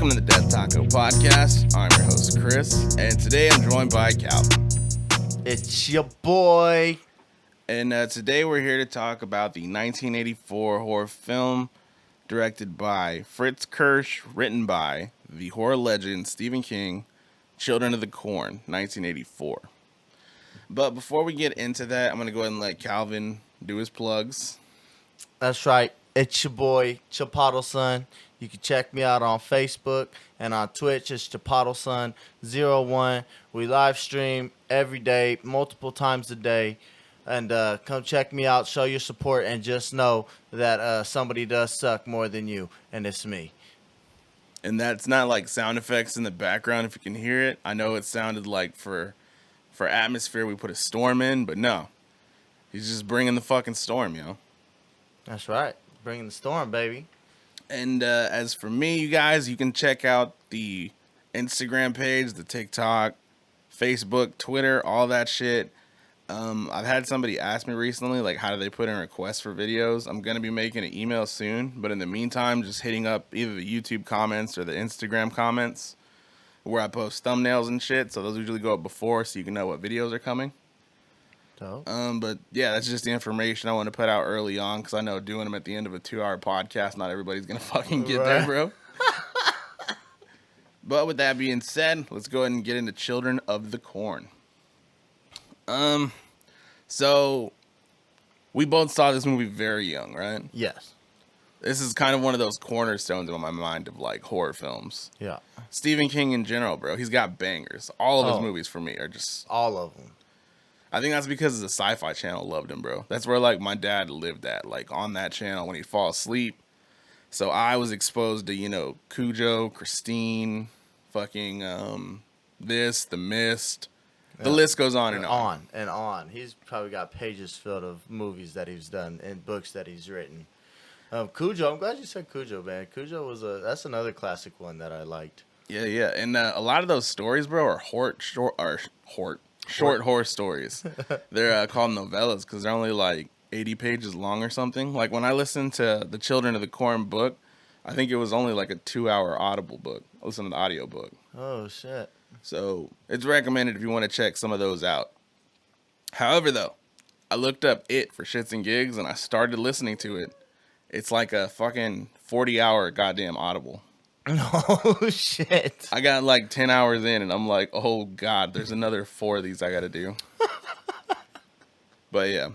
Welcome to the Death Taco Podcast. I'm your host, Chris, and today I'm joined by Calvin. It's your boy. And today we're here to talk about the 1984 horror film directed by Fritz Kirsch, written by the horror legend Stephen King, Children of the Corn, 1984. But before we get into that, I'm going to go ahead and let Calvin do his plugs. That's right. It's your boy, Chipotle Son. You can check me out on Facebook and on Twitch. It's Chipotle Son 01. We live stream every day, multiple times a day. And come check me out, show your support, and just know that somebody does suck more than you, and it's me. And that's not like sound effects in the background if you can hear it. I know it sounded like for atmosphere we put a storm in, but no. He's just bringing the fucking storm, yo. That's right. Bringing the storm, baby. And as for me, you guys, you can check out the Instagram page, the TikTok, Facebook, Twitter, all that shit. I've had somebody ask me recently, like, how do they put in requests for videos? I'm going to be making an email soon, but in the meantime, just hitting up either the YouTube comments or the Instagram comments where I post thumbnails and shit. So those usually go up before so you can know what videos are coming. Dope. But yeah, that's just the information I want to put out early on because I know doing them at the end of a 2-hour podcast, not everybody's going to fucking get there, bro. But with that being said, let's go ahead and get into Children of the Corn. So we both saw this movie very young, right? Yes. This is kind of one of those cornerstones in my mind of like horror films. Yeah. Stephen King in general, bro, he's got bangers. All of his Oh. movies for me are just... All of them. I think that's because the Sci-Fi Channel loved him, bro. That's where like my dad lived at, like on that channel when he'd fall asleep. So I was exposed to, you know, Cujo, Christine, fucking this, The Mist. The list goes on and on. On and on. He's probably got pages filled of movies that he's done and books that he's written. Cujo, I'm glad you said Cujo, man. Cujo was that's another classic one that I liked. Yeah. And a lot of those stories, bro, are short horror stories. They're called novellas because they're only like 80 pages long or something. Like when I listened to the Children of the Corn book, I think it was only like a 2-hour Audible book. I listened to the audio book. Oh, shit. So it's recommended if you want to check some of those out. However, though, I looked up It for shits and gigs and I started listening to it. It's like a fucking 40-hour goddamn Audible. Oh, shit. I got like 10 hours in and I'm like, oh God, there's another 4 of these I got to do. But yeah.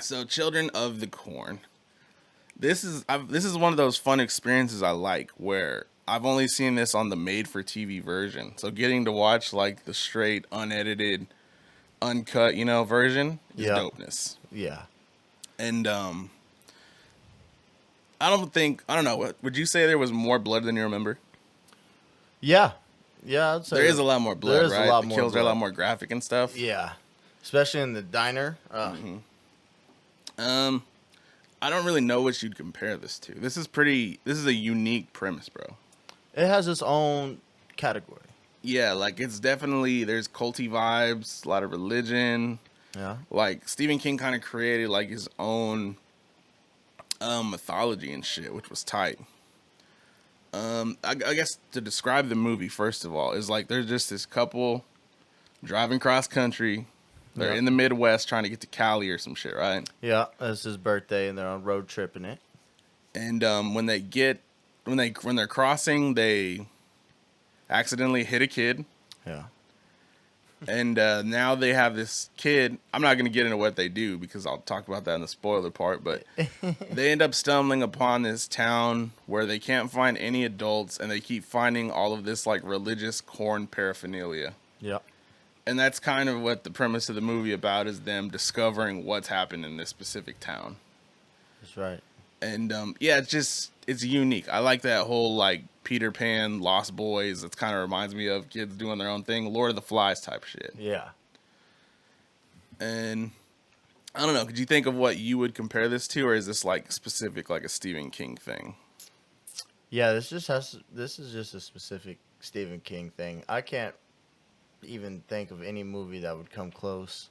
So Children of the Corn. This is one of those fun experiences I like where I've only seen this on the made-for-TV version. So getting to watch, like, the straight, unedited, uncut, you know, version is dopeness. Yeah. And, I don't know, would you say there was more blood than you remember? Yeah. Yeah, I'd say There is a lot more blood, there is right? a lot The more kills are a blood. lot more graphic and stuff. Yeah. Especially in the diner. I don't really know what you'd compare this to. This is a unique premise, bro. It has its own category. Yeah, like it's definitely, there's culty vibes, a lot of religion. Yeah. Like Stephen King kind of created like his own mythology and shit, which was tight. I guess to describe the movie, first of all, is like there's just this couple driving cross country. They're in the Midwest trying to get to Cali or some shit, right? Yeah, it's his birthday and they're on road tripping it. And when they're crossing, they accidentally hit a kid. Yeah. And now they have this kid. I'm not going to get into what they do because I'll talk about that in the spoiler part. But they end up stumbling upon this town where they can't find any adults. And they keep finding all of this like religious corn paraphernalia. Yeah. And that's kind of what the premise of the movie about is them discovering what's happened in this specific town. That's right. And yeah, it's unique. I like that whole like Peter Pan, Lost Boys. It kind of reminds me of kids doing their own thing, Lord of the Flies type shit. Yeah. And I don't know, could you think of what you would compare this to, or is this like specific, like a Stephen King thing? Yeah, this is just a specific Stephen King thing. I can't even think of any movie that would come close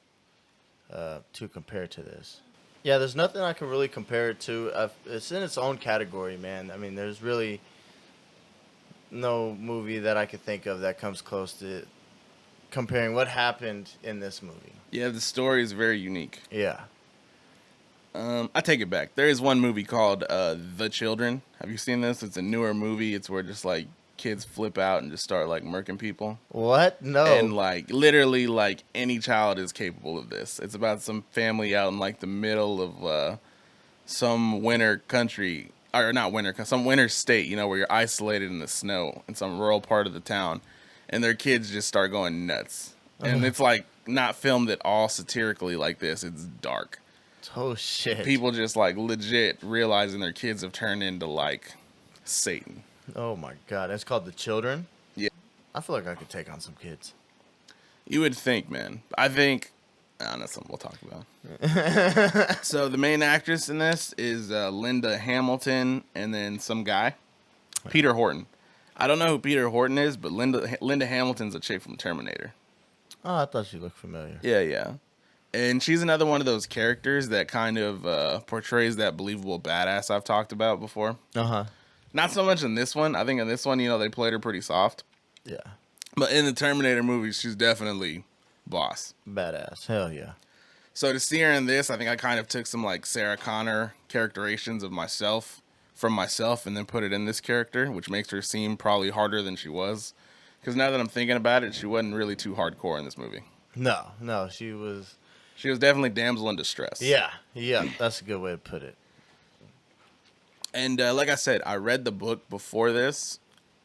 to compare to this. Yeah, there's nothing I can really compare it to. It's in its own category, man. I mean, there's really no movie that I could think of that comes close to comparing what happened in this movie. Yeah, the story is very unique. Yeah. I take it back. There is one movie called The Children. Have you seen this? It's a newer movie. It's where just like kids flip out and just start like murking people. What? No. And like literally like any child is capable of this. It's about some family out in like the middle of some winter country, or not winter, some winter state, you know, where you're isolated in the snow in some rural part of the town, and their kids just start going nuts. And it's like not filmed at all satirically like this. It's dark. Oh shit. People just like legit realizing their kids have turned into like Satan. Oh my god. It's called The Children? Yeah. I feel like I could take on some kids. You would think, man. I think, that's something we'll talk about. So the main actress in this is Linda Hamilton, and then some guy, Peter Horton. I don't know who Peter Horton is, but Linda Hamilton's a chick from Terminator. Oh, I thought she looked familiar. Yeah. And she's another one of those characters that kind of portrays that believable badass I've talked about before. Uh-huh. Not so much in this one. I think in this one, you know, they played her pretty soft. Yeah. But in the Terminator movies, she's definitely boss. Badass. Hell yeah. So to see her in this, I think I kind of took some like Sarah Connor characterizations of myself and then put it in this character, which makes her seem probably harder than she was. Because now that I'm thinking about it, she wasn't really too hardcore in this movie. No, she was... She was definitely damsel in distress. Yeah, that's a good way to put it. And like I said, I read the book before this.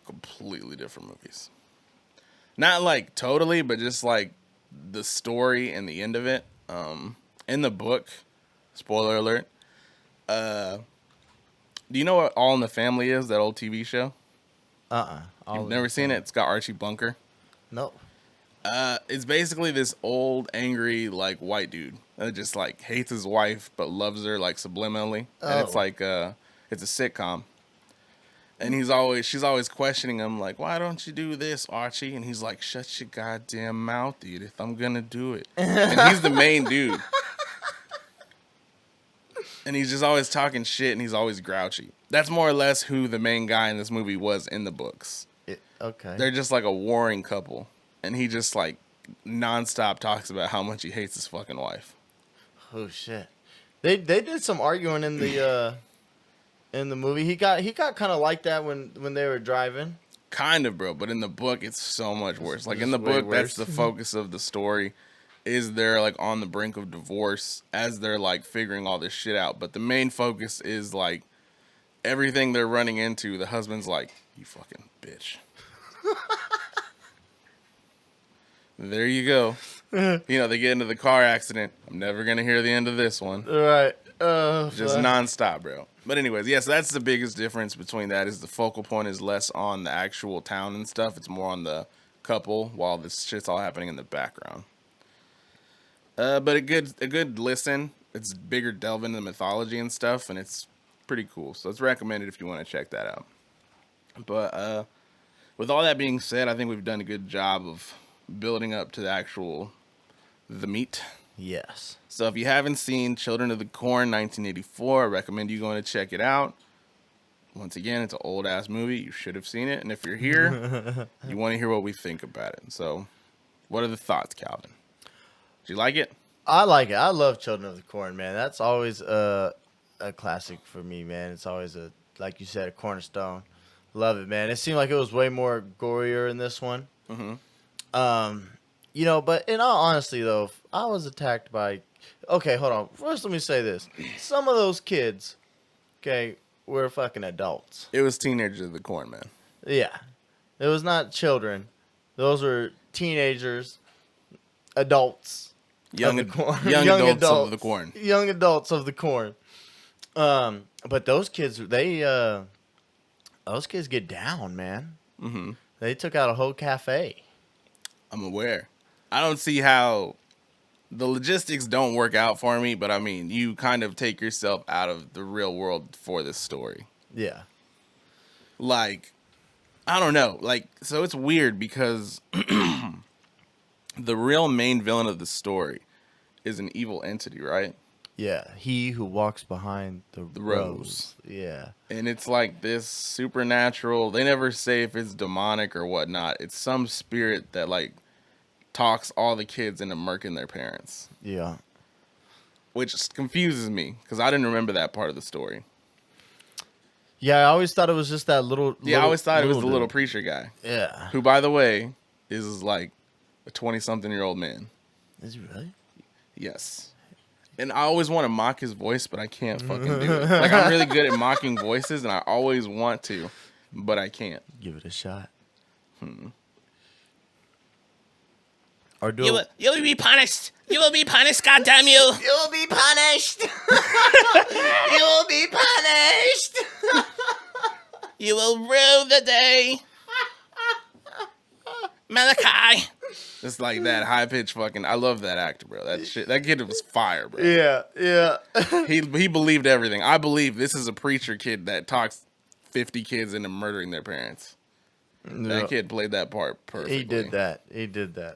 Completely different movies. Not like totally, but just like the story and the end of it. In the book, spoiler alert, do you know what All in the Family is, that old TV show? You've never seen it? It's got Archie Bunker. Nope. It's basically this old, angry, like, white dude that just, like, hates his wife but loves her, like, subliminally. And it's like, it's a sitcom. And she's always questioning him, like, why don't you do this, Archie? And he's like, shut your goddamn mouth, Edith. I'm gonna do it. And he's the main dude. And he's just always talking shit, and he's always grouchy. That's more or less who the main guy in this movie was in the books. Okay. They're just like a warring couple. And he just like nonstop talks about how much he hates his fucking wife. Oh shit. They did some arguing in the movie. He got kind of like that when they were driving. Kind of, bro, but in the book it's so much worse. Like in the way book, worse. that's the focus of the story. Is they're like on the brink of divorce as they're like figuring all this shit out. But the main focus is like everything they're running into, the husband's like, you fucking bitch. There you go. You know, they get into the car accident. I'm never going to hear the end of this one. Right. Just nonstop, bro. But anyways, yes, that's the biggest difference between that is the focal point is less on the actual town and stuff. It's more on the couple while this shit's all happening in the background. But a good listen. It's bigger delve into the mythology and stuff, and it's pretty cool. So it's recommended if you want to check that out. But with all that being said, I think we've done a good job of building up to the meat. Yes. So if you haven't seen Children of the Corn 1984, I recommend you going to check it out. Once again, it's an old ass movie. You should have seen it. And if you're here, you want to hear what we think about it. So what are the thoughts, Calvin? Did you like it? I like it. I love Children of the Corn, man. That's always a classic for me, man. It's always like you said, a cornerstone. Love it, man. It seemed like it was way more gorier in this one. Mm-hmm. You know, but in all honesty, though, if I was attacked by... Okay, hold on. First, let me say this. Some of those kids, okay, were fucking adults. It was Teenagers of the Corn, man. Yeah. It was not children. Those were teenagers, adults. Young of the corn. Young adults of the Corn. Young adults of the Corn. But those kids, those kids get down, man. Mm-hmm. They took out a whole cafe. I'm aware. I don't see how the logistics don't work out for me, but I mean, you kind of take yourself out of the real world for this story. Yeah. Like, I don't know. Like, so it's weird because the real main villain of the story is an evil entity, right? Yeah, he who walks behind the rose. Yeah. And it's like this supernatural. They never say if it's demonic or whatnot. It's some spirit that like talks all the kids into murking their parents, Yeah. which confuses me because I didn't remember that part of the story. Yeah, I always thought it was just that little. Yeah, I always thought it was the dude. little preacher guy. Yeah. Who, by the way, is like a 20-something-year-old man. Is he really? Yes. And I always want to mock his voice, but I can't fucking do it. Like, I'm really good at mocking voices, and I always want to, but I can't. Give it a shot. Or do You will be punished. You will be punished, goddamn you. You will be punished. You will be punished. You will rue the day. Malachi. It's like that high pitched fucking. I love that actor, bro. That shit. That kid was fire, bro. Yeah. He believed everything. I believe this is a preacher kid that talks 50 kids into murdering their parents. That kid played that part perfectly. He did that.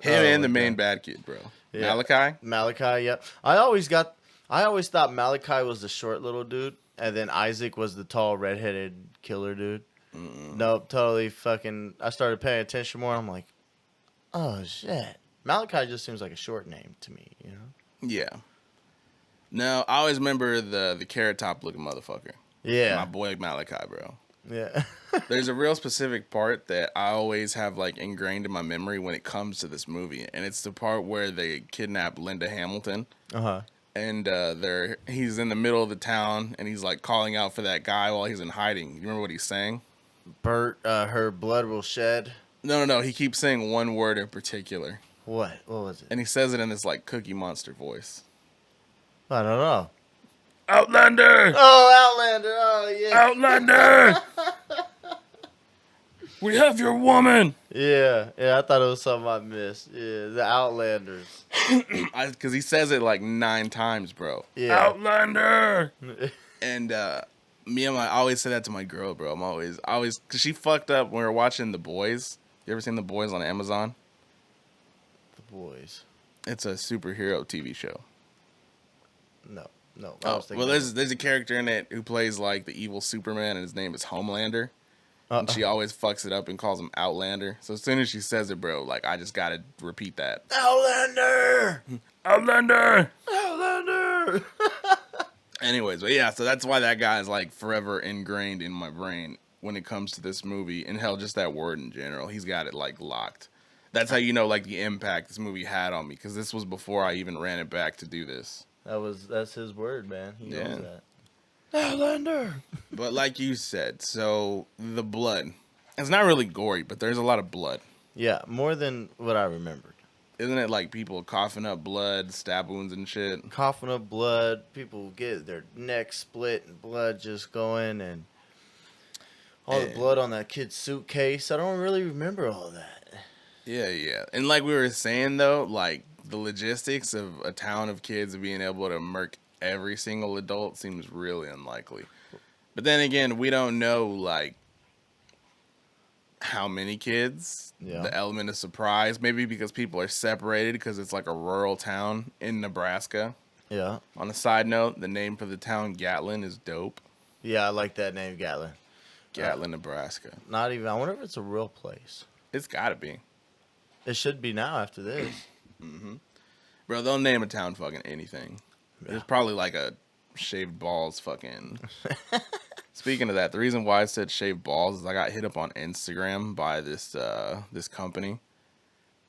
Him and the main bad kid, bro. Yeah. Malachi. Yep. I always thought Malachi was the short little dude, and then Isaac was the tall redheaded killer dude. Nope, totally fucking. I started paying attention more. I'm like, oh shit. Malachi just seems like a short name to me, you know? Yeah. No, I always remember the carrot top looking motherfucker. Yeah. My boy Malachi, bro. Yeah. There's a real specific part that I always have like ingrained in my memory when it comes to this movie, and it's the part where they kidnap Linda Hamilton. Uh-huh. And he's in the middle of the town, and he's like calling out for that guy while he's in hiding. You remember what he's saying? Bert, her blood will shed. No. He keeps saying one word in particular. What? What was it? And he says it in this like Cookie Monster voice. I don't know. Outlander! Oh, Outlander! Oh, yeah. Outlander! We have your woman! Yeah, I thought it was something I missed. Yeah, the Outlanders. Because he says it like 9 times, bro. Yeah. Outlander! And I always say that to my girl, bro. I'm always, because she fucked up when we were watching The Boys. You ever seen The Boys on Amazon? The Boys. It's a superhero TV show. No. Oh, well, there's a character in it who plays like the evil Superman, and his name is Homelander. And she always fucks it up and calls him Outlander. So as soon as she says it, bro, like I just gotta repeat that. Outlander! Outlander! Outlander! Anyways, but yeah, so that's why that guy is like forever ingrained in my brain when it comes to this movie, and hell, just that word in general. He's got it like locked. That's how you know like the impact this movie had on me, because this was before I even ran it back to do this. That's his word, man. He knows that. Outlander. But like you said, so the blood. It's not really gory, but there's a lot of blood. Yeah, more than what I remembered. Isn't it like people coughing up blood, stab wounds and shit? Coughing up blood, people get their neck split and blood just going, and all the blood on that kid's suitcase. I don't really remember all that. Yeah. And like we were saying though, like the logistics of a town of kids being able to murk every single adult seems really unlikely. But then again, we don't know like how many kids. Yeah. The element of surprise, maybe because people are separated because it's like a rural town in Nebraska. Yeah. On a side note, the name for the town Gatlin is dope. Yeah, I like that name, Gatlin. Gatlin, Nebraska. Not even. I wonder if it's a real place. It's gotta be. It should be now after this. Bro, they'll name a town fucking anything. Yeah. There's probably like a shaved balls fucking. Speaking of that, the reason why I said shaved balls is I got hit up on Instagram by this company,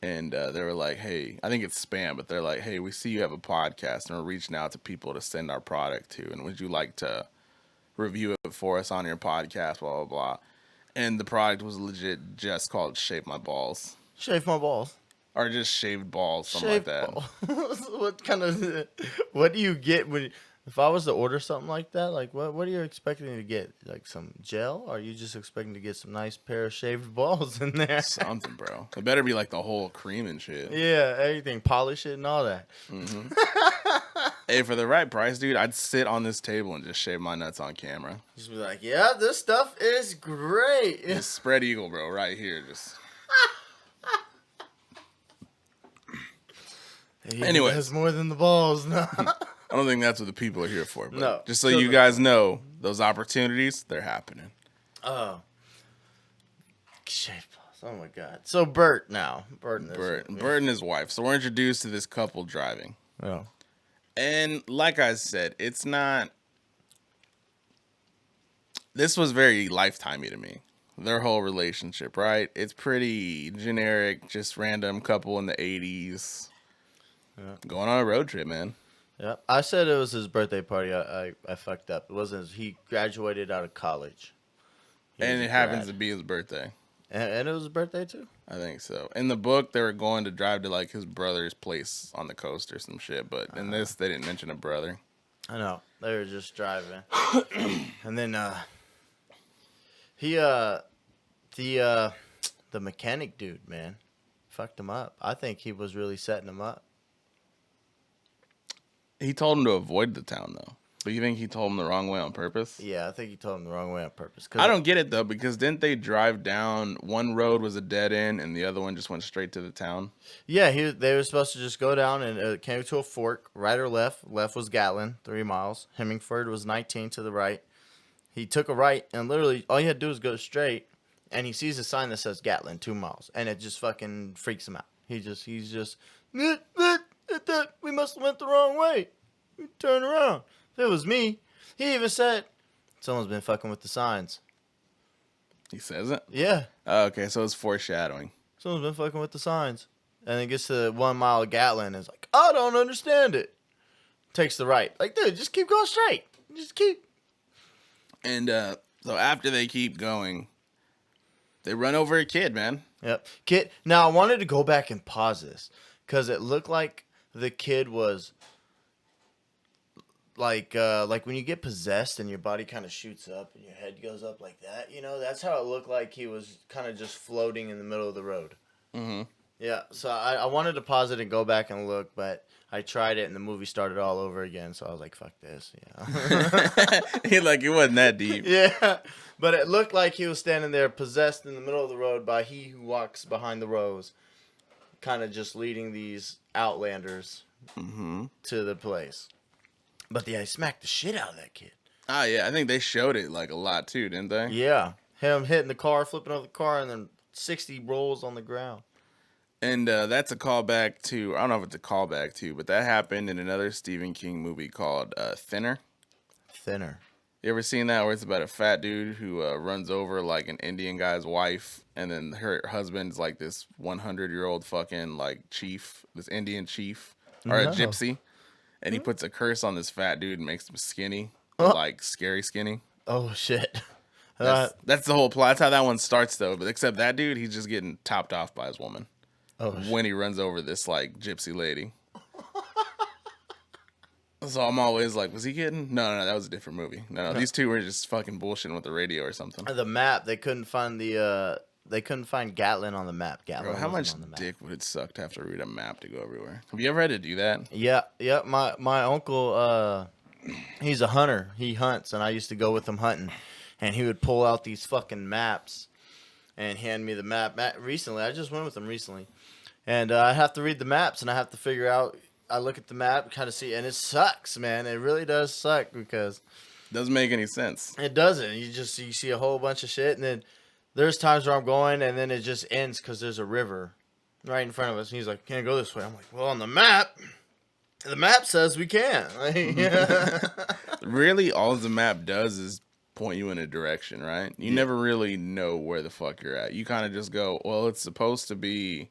and they were like, "Hey, I think it's spam, but they're like, hey, we see you have a podcast, and we're reaching out to people to send our product to, and would you like to review it for us on your podcast? Blah blah blah." And the product was legit just called "Shave My Balls." Shave my balls. Or just shaved balls, something like that. What kind of? What do you get when? If I was to order something like that, like what are you expecting to get? Like some gel? Or are you just expecting to get some nice pair of shaved balls in there? Something, bro. It better be like the whole cream and shit. Yeah, everything, polish it and all that. Hey, for the right price, dude, I'd sit on this table and just shave my nuts on camera. Just be like, yeah, this stuff is great. Just spread eagle, bro, right here. Just. He Anyways. has more than the balls now. I don't think that's what the people are here for. But No. just so you guys know, those opportunities, they're happening. Oh. Shit. Oh my God. So Bert now. Bert and his wife. So we're introduced to this couple driving. Oh. And like I said, it's not. This was very lifetimey to me. Their whole relationship, right? It's pretty generic, just random couple in the 80s. Yeah. Going on a road trip, man. Yeah. I said it was his birthday party. I fucked up. It wasn't. He graduated out of college. And it happens to be his birthday. And it was his birthday too? I think so. In the book, they were going to drive to like his brother's place on the coast or some shit. But in this, they didn't mention a brother. I know. They were just driving. And then the mechanic dude, man, fucked him up. I think he was really setting him up. He told him to avoid the town, though. But you think he told him the wrong way on purpose? Yeah, I think he told him the wrong way on purpose. I don't get it, though, because didn't they drive down, one road was a dead end, and the other one just went straight to the town? Yeah, they were supposed to just go down, and it came to a fork, right or left. Left was Gatlin, 3 miles. Hemingford was 19 to the right. He took a right, and literally all you had to do was go straight, and he sees a sign that says Gatlin, 2 miles, and it just fucking freaks him out. He's just, we must have went the wrong way. We turn around. If it was me, he even said, someone's been fucking with the signs. He says it? Yeah. Oh, okay, so it's foreshadowing. Someone's been fucking with the signs. And then gets to 1 mile of Gatlin and is like, I don't understand it. Takes the right. Like, dude, just keep going straight. Just keep. And so after they keep going, they run over a kid, man. Yep. Kid. Now, I wanted to go back and pause this because it looked like the kid was like when you get possessed and your body kind of shoots up and your head goes up like that, you know, that's how it looked like he was kind of just floating in the middle of the road. Mm-hmm. Yeah, so I wanted to pause it and go back and look, but I tried it and the movie started all over again, so I was like, fuck this, He like, it wasn't that deep. Yeah, but it looked like he was standing there possessed in the middle of the road by he who walks behind the rose, kind of just leading these outlanders to the place. But yeah, he smacked the shit out of that kid. Oh, yeah. I think they showed it like a lot too, didn't they? Yeah. Him hitting the car, flipping over the car, and then 60 rolls on the ground. And that's a callback to, I don't know if it's a callback to, but that happened in another Stephen King movie called Thinner. Thinner. You ever seen that where it's about a fat dude who runs over like an Indian guy's wife, and then her husband's like this 100-year-old fucking like chief, this Indian chief, or a gypsy. And he puts a curse on this fat dude and makes him skinny, like scary skinny. Oh, shit. That's the whole plot. That's how that one starts, though. But except that dude, he's just getting topped off by his woman when he runs over this like gypsy lady. So I'm always like, was he kidding? No, that was a different movie. No, these two were just fucking bullshitting with the radio or something. The map, they couldn't find they couldn't find Gatlin on the map. Gatlin. Bro, how much dick would it suck to have to read a map to go everywhere? Have you ever had to do that? Yeah. My uncle, he's a hunter. He hunts, and I used to go with him hunting, and he would pull out these fucking maps and hand me the map. Recently, I just went with him recently, and I have to read the maps, and I have to figure out. I look at the map, kind of see, and it sucks, man. It really does suck because doesn't make any sense. It doesn't. You see a whole bunch of shit, and then there's times where I'm going, and then it just ends because there's a river right in front of us. And he's like, can't go this way. I'm like, well, on the map says we can. Really, all the map does is point you in a direction, right? You never really know where the fuck you're at. You kind of just go, well, it's supposed to be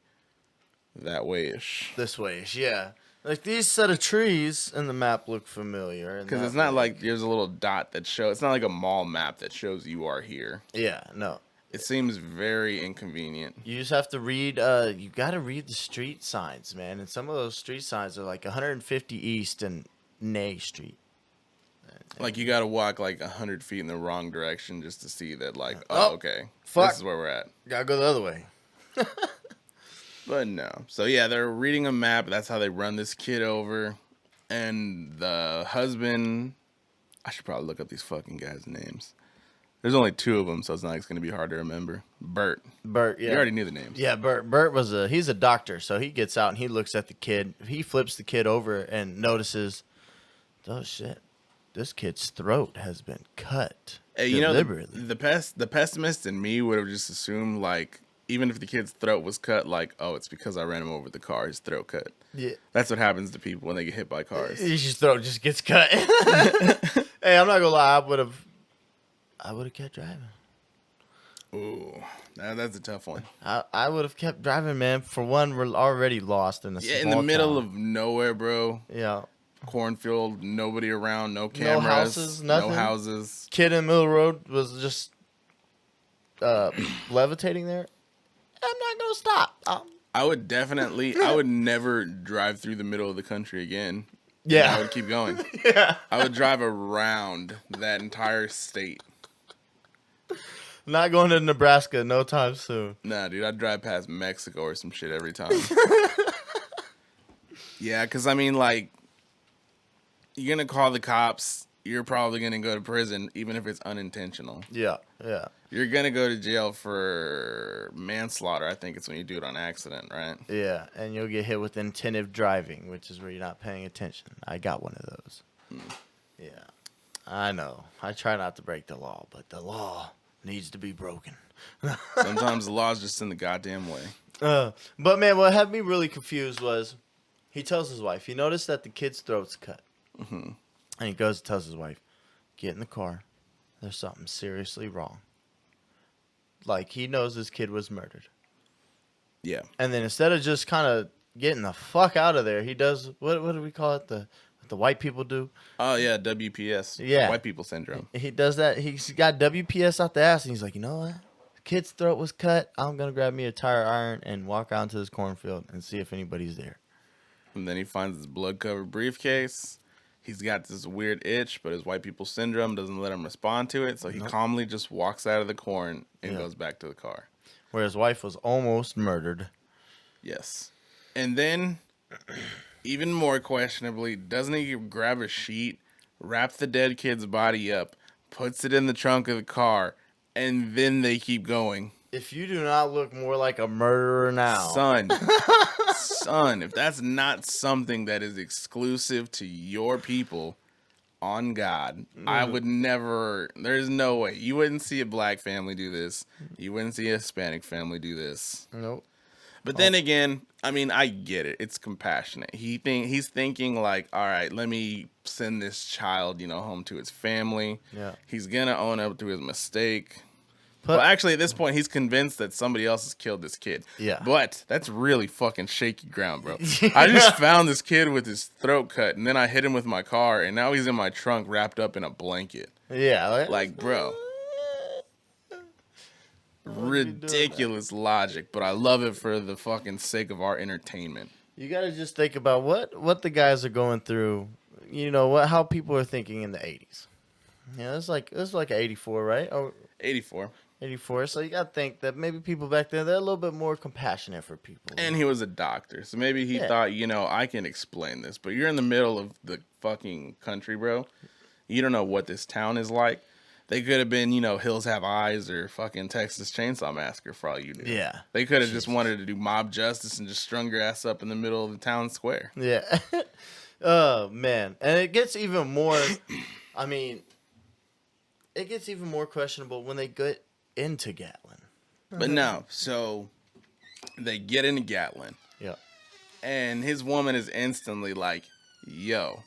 that way-ish. This way-ish, yeah. Like, these set of trees in the map look familiar. Because it's not like there's a little dot that shows. It's not like a mall map that shows you are here. Yeah, no. It seems very inconvenient. You just have to read, you got to read the street signs, man. And some of those street signs are like 150 East and Nay Street. Like, you got to walk like 100 feet in the wrong direction just to see that, like, okay, fuck. This is where we're at. Got to go the other way. But no. So, yeah, they're reading a map. That's how they run this kid over. And the husband, I should probably look up these fucking guys' names. There's only 2 of them, so it's not like it's going to be hard to remember. Bert, yeah. You already knew the names. Yeah, Bert he's a doctor, so he gets out and he looks at the kid. He flips the kid over and notices oh shit, this kid's throat has been cut Hey, you know, deliberately. the pessimist in me would have just assumed, like, even if the kid's throat was cut, like, oh, it's because I ran him over with the car, his throat cut. Yeah. That's what happens to people when they get hit by cars. His throat just gets cut. Hey, I'm not gonna lie, I would have kept driving. Ooh, that's a tough one. I would have kept driving, man. For one, we're already lost in a Yeah, small in the middle town. of nowhere, bro. Yeah. Cornfield, nobody around, no cameras, houses, nothing. no houses. Kid in the middle of the road was just levitating there. I'm not gonna stop. I would never drive through the middle of the country again. Yeah. I would keep going. Yeah. I would drive around that entire state. Not going to Nebraska no time soon. Nah, dude, I'd drive past Mexico or some shit every time. Yeah, because, I mean, like, you're going to call the cops. You're probably going to go to prison, even if it's unintentional. Yeah. Yeah. You're going to go to jail for manslaughter. I think it's when you do it on accident, right? Yeah. And you'll get hit with inattentive driving, which is where you're not paying attention. I got one of those. Yeah. I know. I try not to break the law, but the law needs to be broken. Sometimes the law's just in the goddamn way. But man, what had me really confused was he tells his wife, he noticed that the kid's throat's cut. Mm-hmm. And he goes and tells his wife, get in the car. There's something seriously wrong. Like, he knows this kid was murdered. Yeah. And then instead of just kind of getting the fuck out of there, he does, what do we call it? What the white people do? Oh, yeah, WPS. Yeah. White people syndrome. He does that. He's got WPS out the ass, and he's like, you know what? The kid's throat was cut. I'm going to grab me a tire iron and walk out into this cornfield and see if anybody's there. And then he finds his blood-covered briefcase. He's got this weird itch, but his white people syndrome doesn't let him respond to it, so he calmly just walks out of the corn and goes back to the car. Where his wife was almost murdered. Yes. And then, even more questionably, doesn't he grab a sheet, wrap the dead kid's body up, puts it in the trunk of the car, and then they keep going? If you do not look more like a murderer now. Son, if that's not something that is exclusive to your people, on God, I would never, there's no way. You wouldn't see a black family do this. You wouldn't see a Hispanic family do this. Nope. But then again, I mean, I get it. It's compassionate. He's thinking like, all right, let me send this child, home to his family. Yeah. He's going to own up to his mistake. But, Well, actually, at this point, he's convinced that somebody else has killed this kid. Yeah. But that's really fucking shaky ground, bro. I just found this kid with his throat cut, and then I hit him with my car, and now he's in my trunk wrapped up in a blanket. yeah. Like, bro. Ridiculous logic, but I love it for the fucking sake of our entertainment. You got to just think about what the guys are going through. How people are thinking in the 80s. Yeah, it's like 84, right? Or 84. 84. So you got to think that maybe people back then, they're a little bit more compassionate for people. And he was a doctor, so maybe he thought, I can explain this. But you're in the middle of the fucking country, bro. You don't know what this town is like. They could have been, Hills Have Eyes or fucking Texas Chainsaw Massacre for all you knew. Yeah. They could have just wanted to do mob justice and just strung your ass up in the middle of the town square. Yeah. Oh, man. And it gets even more, it gets even more questionable when they get into Gatlin. But no, so they get into Gatlin. Yeah. And his woman is instantly like, yo,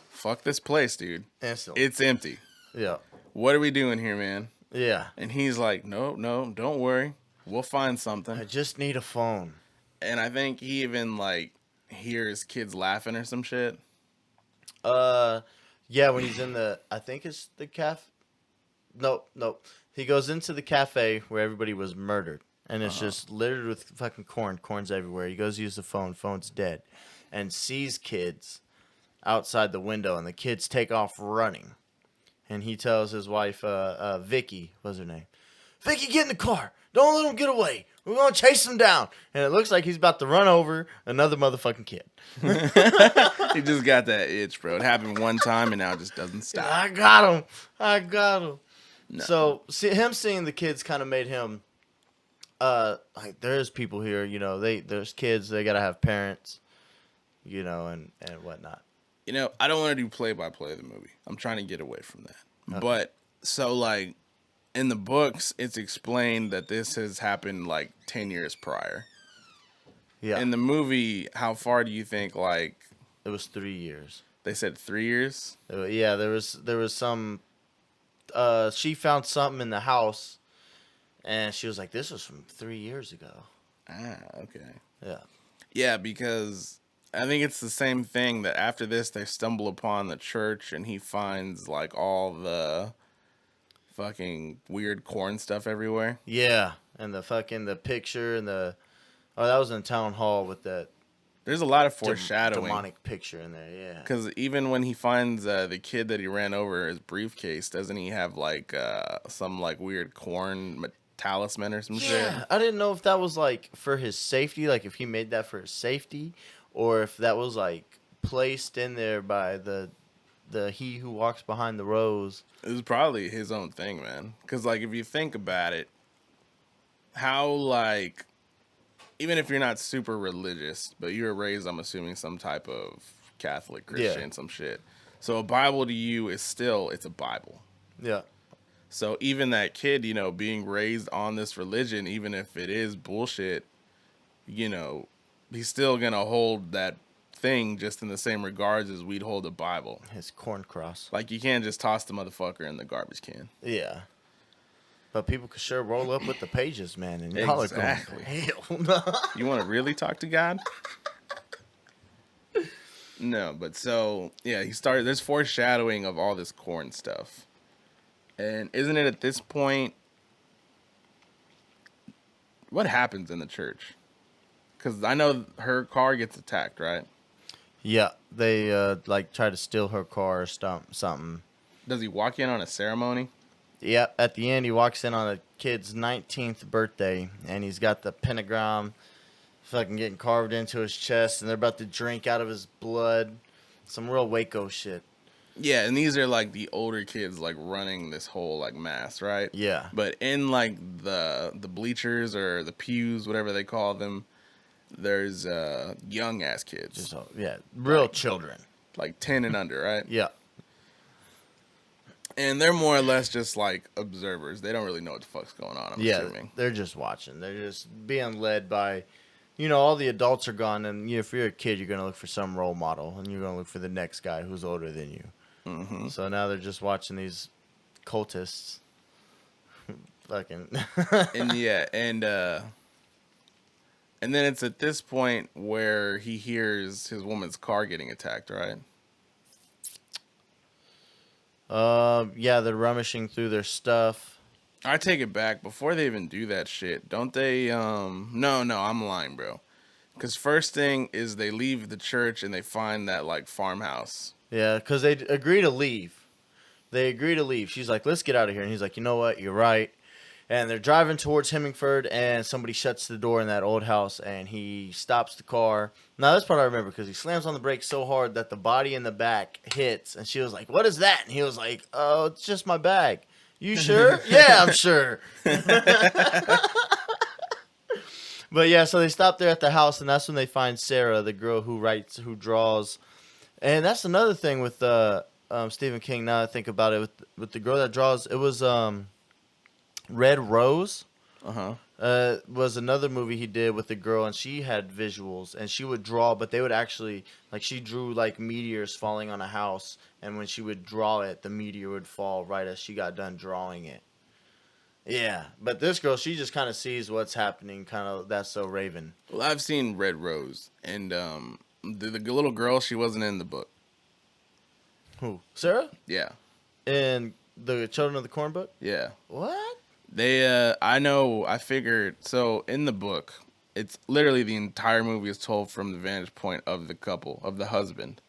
fuck this place, dude. Instantly. It's empty. Yeah. What are we doing here, man? Yeah. And he's like, no, don't worry. We'll find I something. just need a phone. And I think he even, hears kids laughing or some shit. Yeah, when he's in I think it's the cafe. Nope. He goes into the cafe where everybody was murdered. And it's just littered with fucking corn. Corn's everywhere. He goes to use the phone. Phone's dead. And sees kids outside the window. And the kids take off running. And he tells his wife, Vicky, what's her name? Vicky, get in the car. Don't let them get away. We're going to chase them down. And it looks like he's about to run over another motherfucking kid. He just got that itch, bro. It happened one time and now it just doesn't stop. I got him. No. So him seeing the kids kind of made him, there's people here, there's kids, they got to have parents, and whatnot. I don't want to do play-by-play of the movie. I'm trying to get away from that. Okay. But so like in the books, it's explained that this has happened like 10 years prior. Yeah. In the movie, how far do you think? Like It was 3 years. they said 3 years. Yeah, there was some. She found something in the house, and she was like, "This was from 3 years ago." Ah, okay. Yeah. Yeah, because I think it's the same thing that after this they stumble upon the church and he finds like all the fucking weird corn stuff everywhere. Yeah, and the picture and the that was in town hall with that There's a lot of foreshadowing. demonic picture in there. Yeah. Because even when he finds the kid that he ran over, his briefcase, doesn't he have like some like weird corn talisman or some shit? Yeah, I didn't know if that was like for his safety, like if he made that for his safety, or if that was like placed in there by the he who walks behind the rose. It was probably his own thing, man. Because like if you think about it, how like even if you're not super religious, but you were raised, I'm assuming, some type of Catholic, Christian, some shit. So a Bible to you is still, it's a Bible. Yeah. So even that kid, being raised on this religion, even if it is bullshit, he's still going to hold that thing just in the same regards as we'd hold a Bible. His corn cross. Like you can't just toss the motherfucker in the garbage can. Yeah. But people could sure roll up with the pages, man, and y'all Exactly. are going, hell no. You want to really talk to God? No, but so, yeah, there's foreshadowing of all this corn stuff. And isn't it at this point, what happens in the church? Because I know her car gets attacked, right? Yeah, they try to steal her car or something. Does he walk in on a ceremony? Yeah, at the end he walks in on a kid's 19th birthday, and he's got the pentagram fucking getting carved into his chest, and they're about to drink out of his blood. Some real Waco shit. Yeah, and these are like the older kids like running this whole like mass, right? Yeah. But in like the bleachers or the pews, whatever they call them, there's young ass kids. Just real children. Like 10 and under, right? Yeah. And they're more or less just like observers. They don't really know what the fuck's going on, I'm assuming. They're just watching. They're just being led by, all the adults are gone, and if you're a kid, you're going to look for some role model, and you're going to look for the next guy who's older than you. Mm-hmm. So now they're just watching these cultists. Fucking. And then it's at this point where he hears his woman's car getting attacked, right? Yeah, they're rummaging through their stuff. I take it back. Before they even do that shit, don't they? No, I'm lying, bro. Because first thing is they leave the church and they find that like farmhouse. Yeah, because they agree to leave. She's like, let's get out of here. And he's like, you know what? You're right. And they're driving towards Hemingford, and somebody shuts the door in that old house, and he stops the car. Now, this part I remember because he slams on the brakes so hard that the body in the back hits, and she was like, what is that? And he was like, oh, it's just my bag. You sure? Yeah, I'm sure. But yeah, so they stop there at the house, and that's when they find Sarah, the girl who draws. And that's another thing with Stephen King, now I think about it, with the girl that draws. It was Red Rose. Was another movie he did with a girl, and she had visuals, and she would draw, but they would actually, like, she drew like meteors falling on a house, and when she would draw it, the meteor would fall right as she got done drawing it. Yeah, but this girl, she just kind of sees what's happening, kind of. That's so Raven. Well, I've seen Red Rose, and the little girl, she wasn't in the book. Who? Sarah? Yeah. In the Children of the Corn book? Yeah. What? I figured, so in the book, it's literally the entire movie is told from the vantage point of the couple, of the husband.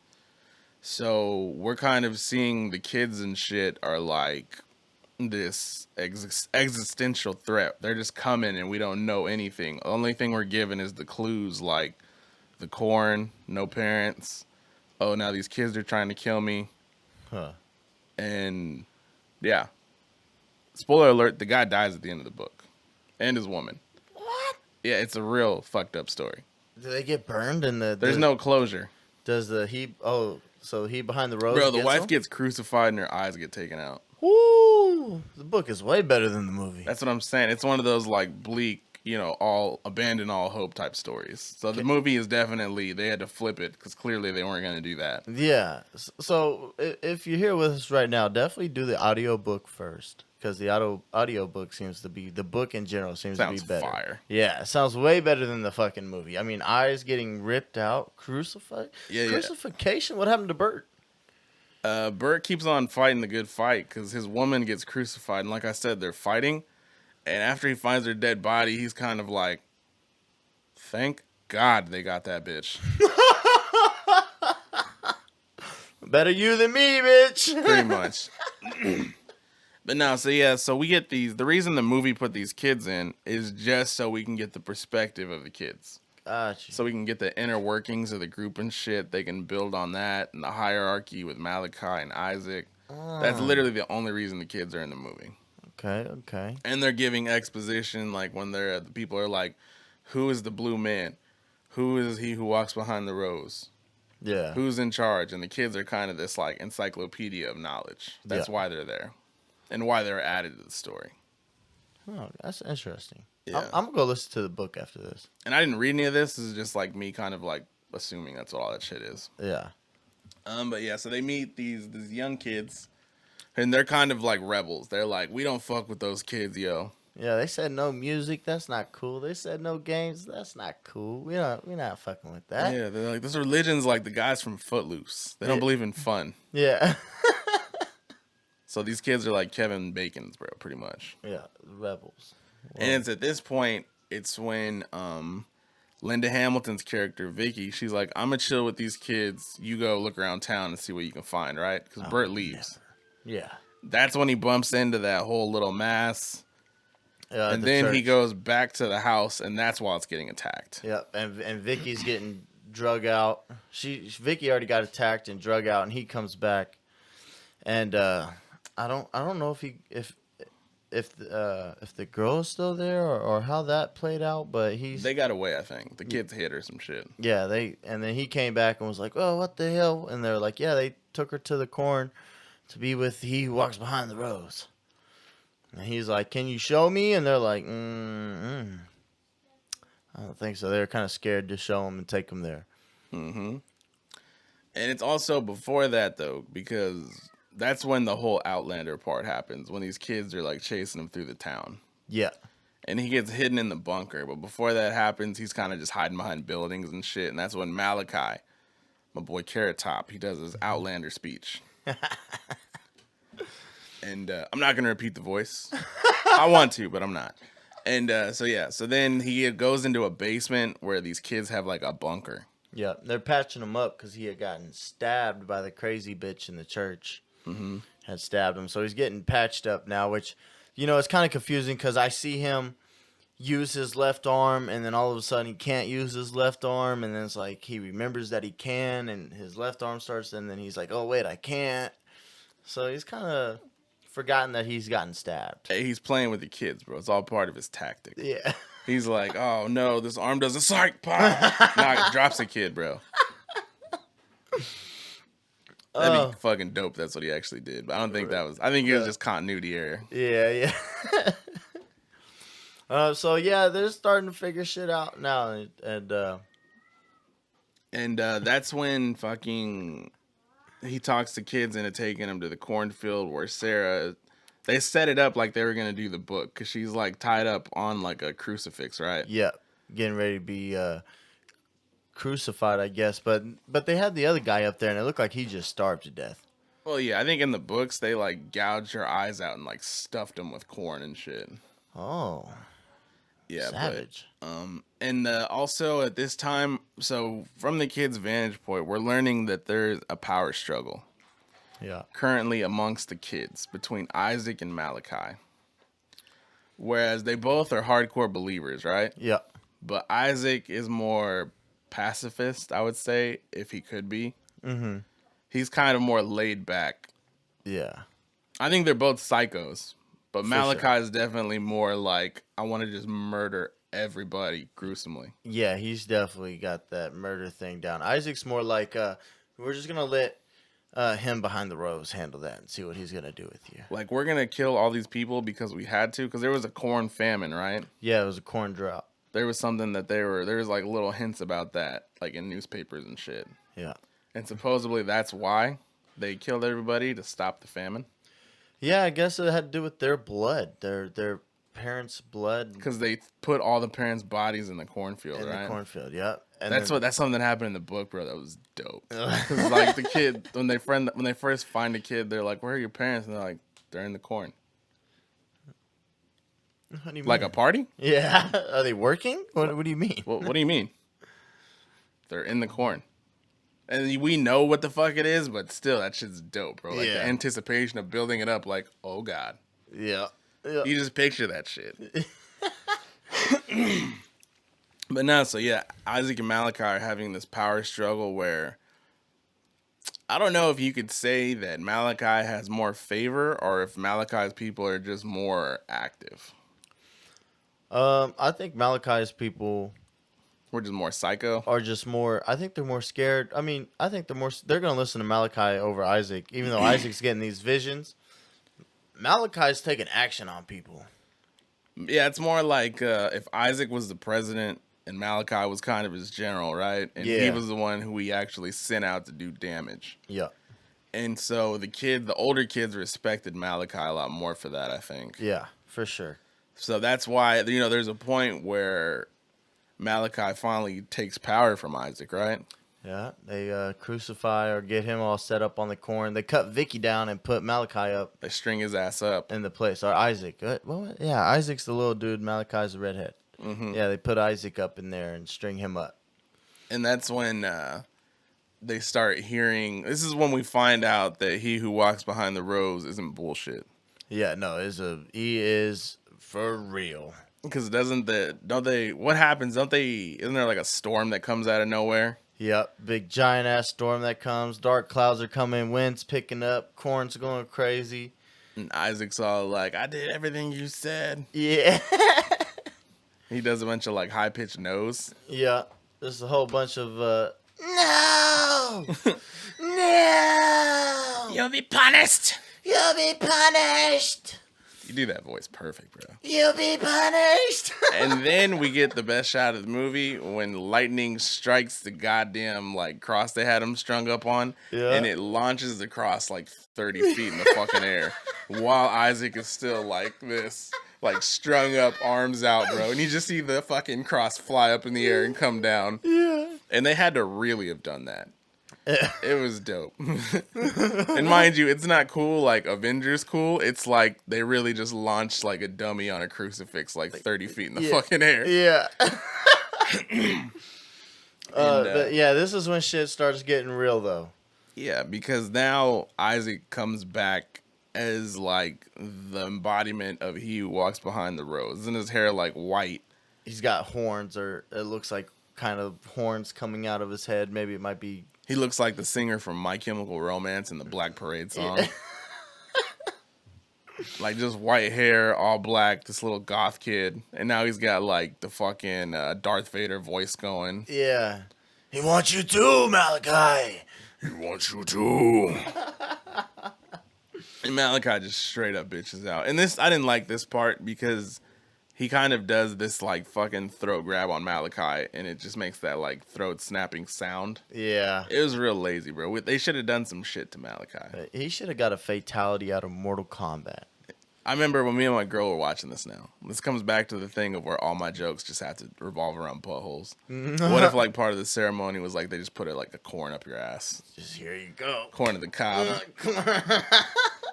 So we're kind of seeing the kids and shit are like this existential threat. They're just coming and we don't know anything. The only thing we're given is the clues, like the corn, no parents. Oh, now these kids are trying to kill me. Huh. And yeah. Spoiler alert, the guy dies at the end of the book. And his woman. What? Yeah, it's a real fucked up story. Do they get burned in the... There's no closure. Does the he? Oh, so he behind the rose. Bro, the gets wife him? gets crucified and her eyes get taken out. Woo! The book is way better than the movie. That's what I'm saying. It's one of those like bleak, all abandon all hope type stories. So the movie is definitely they had to flip it because clearly they weren't going to do that. Yeah. So if you're here with us right now, definitely do the audio book first because the audio book seems to be the book in general seems Sounds to be better. fire. Yeah, it sounds way better than the fucking movie. I mean, eyes getting ripped out, crucified. Yeah, yeah. Crucifixion. What happened to Bert? Bert keeps on fighting the good fight because his woman gets crucified, and like I said, they're fighting. And after he finds her dead body, he's kind of like, "Thank God they got that bitch." Better you than me, bitch. Pretty much. But no, so we get these. The reason the movie put these kids in is just so we can get the perspective of the kids. Gotcha. So we can get the inner workings of the group and shit. They can build on that and the hierarchy with Malachi and Isaac. That's literally the only reason the kids are in the movie. Okay. And they're giving exposition, like when the people are like, "Who is the blue man? Who is he who walks behind the rose? Yeah. Who's in charge?" And the kids are kind of this like encyclopedia of knowledge. That's why they're there, and why they're added to the story. Oh, that's interesting. Yeah. I'm gonna go listen to the book after this. And I didn't read any of this. This is just like me kind of like assuming that's what all that shit is. Yeah. But yeah, so they meet these young kids, and they're kind of like rebels. They're like, "We don't fuck with those kids, yo." Yeah, they said no music. That's not cool. They said no games. That's not cool. We're not fucking with that. Yeah, they're like, this religion's like the guys from Footloose. They don't believe in fun. Yeah. So these kids are like Kevin Bacon's, bro, pretty much. Yeah, rebels. And it's at this point, it's when Linda Hamilton's character, Vicky, she's like, "I'm going to chill with these kids. You go look around town and see what you can find," right? Because Bert leaves. Never. Yeah. That's when he bumps into that whole little mass. And The then he church. goes back to the house, and that's while it's getting attacked. Yep, and Vicky's getting drug out. Vicky already got attacked and drug out, and he comes back, and I don't know if the girl is still there or how that played out, but They got away, I think. The kids hit or some shit. yeah, and then he came back and was like, "Oh, what the hell?" And they're like, "Yeah, they took her to the corn to be with he who walks behind the rose." And he's like, "Can you show me?" And they're like, I don't think so. They're kind of scared to show him and take him there. Mm-hmm. And it's also before that, though, because that's when the whole Outlander part happens, when these kids are, like, chasing him through the town. Yeah. And he gets hidden in the bunker. But before that happens, he's kind of just hiding behind buildings and shit. And that's when Malachi, my boy Carrot Top, he does his Outlander speech. And I'm not going to repeat the voice. I want to, but I'm not. And so then he goes into a basement where these kids have like a bunker. Yeah, they're patching him up because he had gotten stabbed by the crazy bitch in the church. Mm-hmm. Had stabbed him. So he's getting patched up now, which, it's kind of confusing because I see him use his left arm and then all of a sudden he can't use his left arm. And then it's like he remembers that he can and his left arm starts and then he's like, "Oh, wait, I can't." So he's kind of forgotten that he's gotten stabbed. Hey, he's playing with the kids, bro. It's all part of his tactic. Yeah. He's like, "Oh no, this arm doesn't psych pop." Nah, drops a kid, bro. That'd be fucking dope. That's what he actually did. But I don't think that was. I think it was just continuity error. Yeah. So yeah, they're starting to figure shit out now, And that's when fucking he talks to kids into taking him to the cornfield where Sarah. They set it up like they were gonna do the book because she's like tied up on like a crucifix, right? yeah, getting ready to be crucified, I guess. But they had the other guy up there, and it looked like he just starved to death. Well, yeah, I think in the books they like gouged her eyes out and like stuffed him with corn and shit. Oh, Yeah, savage. And also at this time, so from the kids' vantage point, we're learning that there's a power struggle Yeah, currently amongst the kids between Isaac and Malachi. Whereas they both are hardcore believers, right? yeah, But Isaac is more pacifist, I would say, if he could be. mm-hmm. He's kind of more laid back. Yeah, I think they're both psychos, but For Malachi sure. is definitely more like, I want to just murder everybody gruesomely. Yeah, he's definitely got that murder thing down. Isaac's more like, we're just gonna let him behind the rose handle that and see what he's gonna do with you. Like, we're gonna kill all these people because we had to, because there was a corn famine, right? Yeah, it was a corn drought. There was something that there was like little hints about that, like in newspapers and shit. Yeah. And supposedly that's why they killed everybody, to stop the famine. Yeah, I guess it had to do with their blood, their parents' blood Because they put all the parents' bodies in the cornfield, in right? the cornfield. Yeah, and That's something that happened in the book, bro. That was dope. Because like the kid, when they first find a kid, they're like, "Where are your parents?" And they're like, "They're in the corn." What do you Like mean? a party? Yeah, are they working? What do you mean? What do you mean? They're in the corn. And we know what the fuck it is, but still, that shit's dope, bro. Like Yeah. the anticipation of building it up, like, oh god, Yeah, yeah. you just picture that shit. But no, so yeah, Isaac and Malachi are having this power struggle where I don't know if you could say that Malachi has more favor or if Malachi's people are just more active. I think Malachi's people We're just more psycho. are just more. I think they're more scared. I mean, I think they're gonna listen to Malachi over Isaac, even though Isaac's getting these visions. Malachi's taking action on people. Yeah, it's more like if Isaac was the president and Malachi was kind of his general, right? And he Yeah. was the one who he actually sent out to do damage. Yeah, And so the older kids respected Malachi a lot more for that, I think. yeah, for sure. So that's why, there's a point where Malachi finally takes power from Isaac, right? Yeah, they crucify or get him all set up on the corn. They cut Vicky down and put Malachi up They string his ass up. in the place. Or Isaac. What? Yeah, Isaac's the little dude. Malachi's the redhead. Mm-hmm. Yeah, they put Isaac up in there and string him up. And that's when they start hearing. This is when we find out that he who walks behind the rose isn't bullshit. Yeah, no, he is for real. Because isn't there like a storm that comes out of nowhere? Yep, big giant ass storm that comes. Dark clouds are coming. Wind's picking up. Corn's going crazy. And Isaac's all like, I did everything you said. Yeah. He does a bunch of like high pitched no's. Yeah. There's a whole bunch of no, no. You'll be punished. You'll be punished. You do that voice perfect, bro. You'll be punished. And then we get the best shot of the movie when lightning strikes the goddamn like cross they had him strung up on, Yeah. and it launches the cross like 30 feet in the fucking air, while Isaac is still like this, like strung up, arms out, bro. And you just see the fucking cross fly up in the air and come down. Yeah. And they had to really have done that. It was dope. And mind you, it's not cool like Avengers cool. It's like they really just launched like a dummy on a crucifix like 30 feet in the fucking air. Yeah. And, But yeah, this is when shit starts getting real, though. yeah, because now Isaac comes back as like the embodiment of he who walks behind the rose. Isn't his hair like white? He's got horns, or it looks like kind of horns coming out of his head. Maybe it might be. He looks like the singer from My Chemical Romance in the Black Parade song. Yeah. Like just white hair, all black, this little goth kid. And now he's got like the fucking Darth Vader voice going. Yeah. He wants you too, Malachi. He wants you too. And Malachi just straight up bitches out. And this, I didn't like this part because he kind of does this like fucking throat grab on Malachi, and it just makes that like throat snapping sound. Yeah. It was real lazy, bro. They should have done some shit to Malachi. He should have got a fatality out of Mortal Kombat. I remember when me and my girl were watching this now. This comes back to the thing of where all my jokes just have to revolve around buttholes. What if like part of the ceremony was like they just put it like a corn up your ass? Just here you go. Corn to the cob.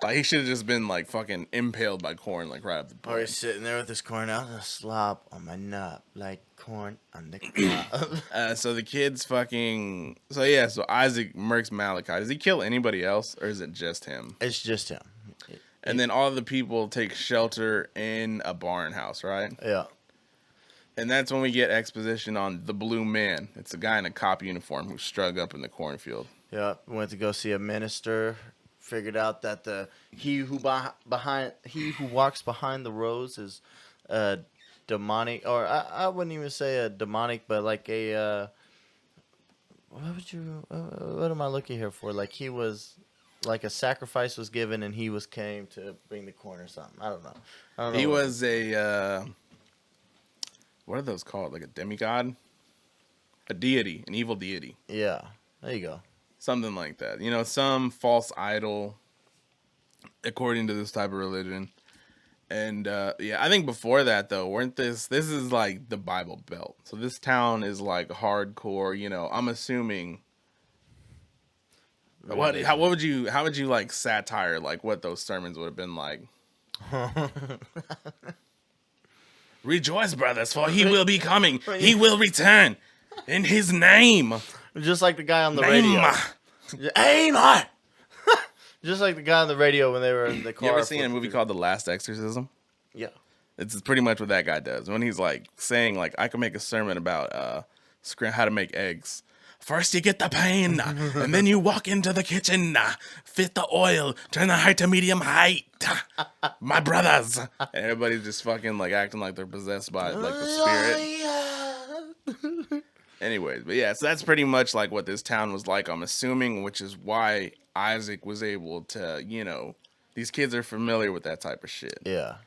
Like he should have just been like fucking impaled by corn like right up the Or butt. he's sitting there with his corn out, a slop on my knob, like corn on the cob. So the kids fucking. So yeah, so Isaac murks Malachi. Does he kill anybody else or is it just him? It's just him. And then all the people take shelter in a barn house, right? Yeah. And that's when we get exposition on the Blue Man. It's a guy in a cop uniform who struck up in the cornfield. Yeah. Went to go see a minister. Figured out that he who walks behind the rose is demonic, or I wouldn't even say a demonic, but like a what am I looking here for? Like he was, like a sacrifice was given, and he was came to bring the corn or something. I don't know. I don't know. He what was a what are those called? Like a demigod, a deity, an evil deity, Yeah, there you go. something like that. You know, some false idol, according to this type of religion. And yeah, I think before that though, weren't this is like the Bible Belt. So this town is like hardcore. You know, I'm assuming. What would you how would you like satire like what those sermons would have been like? Rejoice, brothers, for he will be coming. He will return in his name. Just like the guy on the Name. radio. Amen. Just like the guy on the radio when they were in the car. You ever seen a movie called The Last Exorcism? Yeah. It's pretty much what that guy does. When he's like saying like I can make a sermon about how to make eggs. First you get the pan, and then you walk into the kitchen, fit the oil, turn the high to medium height. My brothers. And everybody's just fucking like acting like they're possessed by like the spirit. Anyways, but yeah, so that's pretty much like what this town was like, I'm assuming, which is why Isaac was able to, you know, these kids are familiar with that type of shit. Yeah.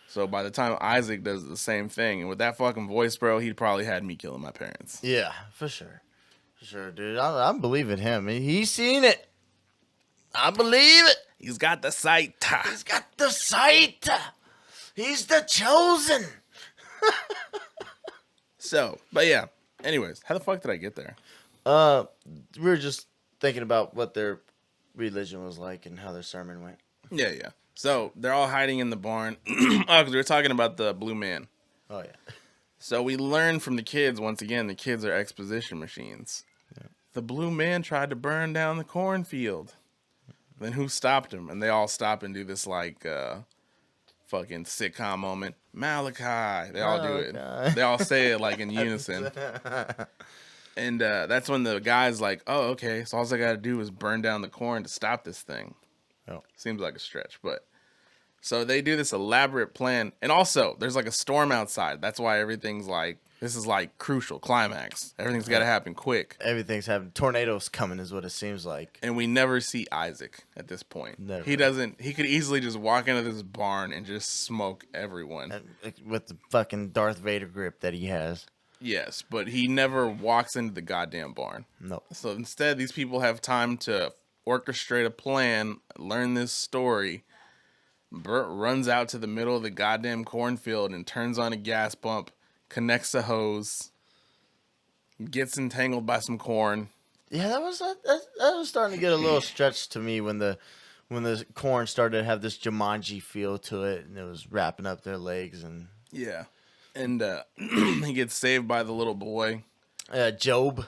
So by the time Isaac does the same thing, and with that fucking voice, bro, he'd probably had me killing my parents. Yeah, for sure. For sure, dude. I believe in him. He's seen it. I believe it. He's got the sight. He's got the sight. He's the chosen. So, but yeah. Anyways, how the fuck did I get there? We were just thinking about what their religion was like and how their sermon went. Yeah. So they're all hiding in the barn. Oh, because we were talking about the blue man. Oh yeah. So we learned from the kids, once again, the kids are exposition machines. Yeah. The blue man tried to burn down the cornfield. Then who stopped him? And they all stop and do this like fucking sitcom moment. Malachi. They all do it. They all say it like in unison. And that's when the guy's like, oh, okay, so all I got to do is burn down the corn to stop this thing. Oh. Seems like a stretch, but... So they do this elaborate plan. And also, there's like a storm outside. That's why everything's like, this is like crucial, climax. Everything's got to happen quick. Everything's happening. Tornadoes coming is what it seems like. And we never see Isaac at this point. Never. He could easily just walk into this barn and just smoke everyone. With the fucking Darth Vader grip that he has. Yes, but he never walks into the goddamn barn. No. So instead, these people have time to orchestrate a plan, learn this story. Bert runs out to the middle of the goddamn cornfield and turns on a gas pump, connects a hose, gets entangled by some corn. Yeah, that was starting to get a little stretched to me when the corn started to have this Jumanji feel to it, and it was wrapping up their legs and yeah, and he gets saved by the little boy, Job.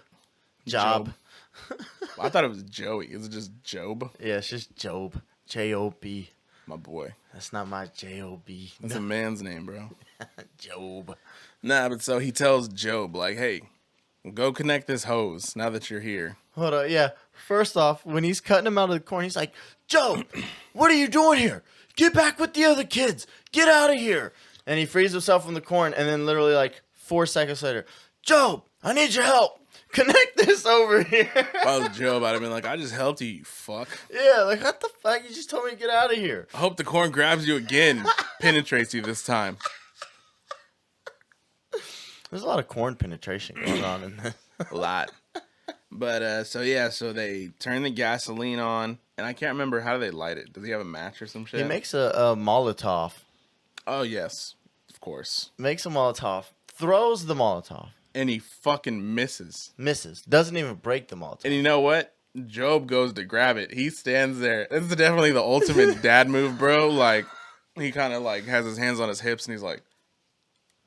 I thought it was Joey. Is it just Job? Yeah, it's just Job. J-O-B. My boy. That's not my J-O-B. That's a man's name, bro. Job. Nah, but so he tells Job, like, hey, go connect this hose now that you're here. Hold on, yeah. First off, when he's cutting him out of the corn, he's like, Job, what are you doing here? Get back with the other kids. Get out of here. And he frees himself from the corn, and then literally like 4 seconds later, Job, I need your help. Connect this over here. If I was Job, I'd have been like, I just helped you, you fuck. Yeah, like, what the fuck? You just told me to get out of here. I hope the corn grabs you again, penetrates you this time. There's a lot of corn penetration going on in this. A lot. But, so they turn the gasoline on, and I can't remember, how do they light it? Does he have a match or some shit? He makes a Molotov. Oh, yes, of course. Makes a Molotov. Throws the Molotov. And he fucking misses. Doesn't even break the Molotov. And you know what? Job goes to grab it. He stands there. This is definitely the ultimate dad move, bro. Like, he kind of like has his hands on his hips and he's like,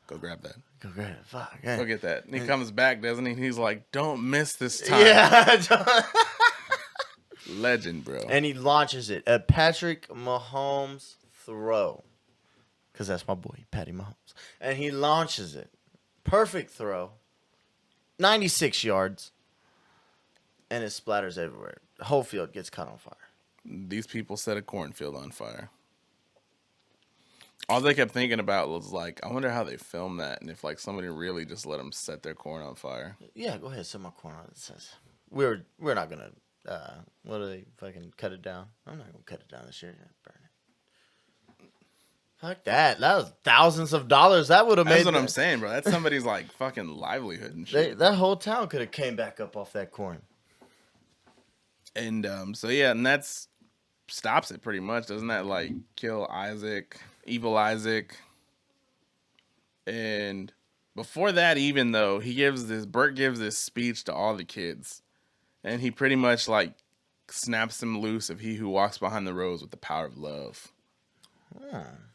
go grab that. Go grab it. Fuck. Yeah. Go get that. And he comes back, doesn't he? And he's like, don't miss this time. Yeah. Legend, bro. And he launches it. A Patrick Mahomes throw. Because that's my boy, Patty Mahomes. And he launches it. Perfect throw. 96 yards. And it splatters everywhere. The whole field gets caught on fire. These people set a cornfield on fire. All they kept thinking about was like, I wonder how they filmed that, and if like somebody really just let them set their corn on fire. Yeah, go ahead. Set my corn on. It says we're not gonna. What do they fucking cut it down? I'm not gonna cut it down this year. Burn it. Fuck that. That was thousands of dollars. That would have made. That's what I'm saying, bro. That's somebody's like fucking livelihood and shit. That whole town could have came back up off that corn. And so yeah, and that's stops it pretty much. Doesn't that like kill Isaac, evil Isaac? And before that, even though Bert gives this speech to all the kids, and he pretty much like snaps them loose of he who walks behind the rose with the power of love.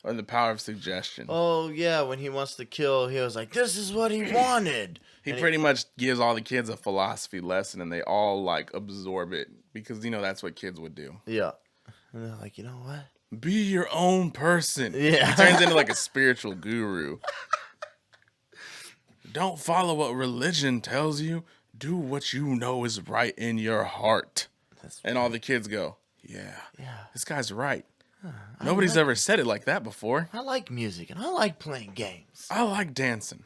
Or the power of suggestion. Oh yeah, when he wants to kill, he was like, "This is what he wanted." He pretty much gives all the kids a philosophy lesson, and they all like absorb it because that's what kids would do. Yeah, and they're like, you know what? Be your own person. Yeah, he turns into like a spiritual guru. Don't follow what religion tells you. Do what you know is right in your heart. And all the kids go, yeah, this guy's right. Nobody's ever said it like that before. I like music and I like playing games. I like dancing.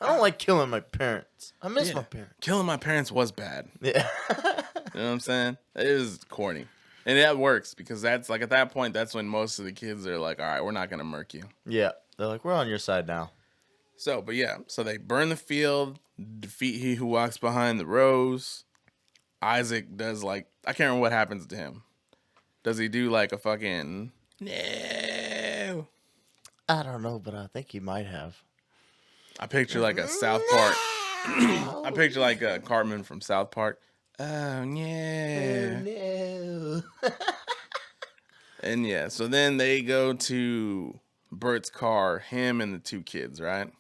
I don't like killing my parents. I miss my parents. Killing my parents was bad. Yeah. You know what I'm saying? It was corny. And that works because that's like at that point, that's when most of the kids are like, all right, we're not going to murk you. Yeah. They're like, we're on your side now. So they burn the field, defeat he who walks behind the rose. Isaac does like, I can't remember what happens to him. Does he do like a fucking no? I don't know, but I think he might have. I picture like a South Park. I picture like a Cartman from South Park. Oh no! Oh, no. And yeah, so then they go to Bert's car, him and the two kids, right?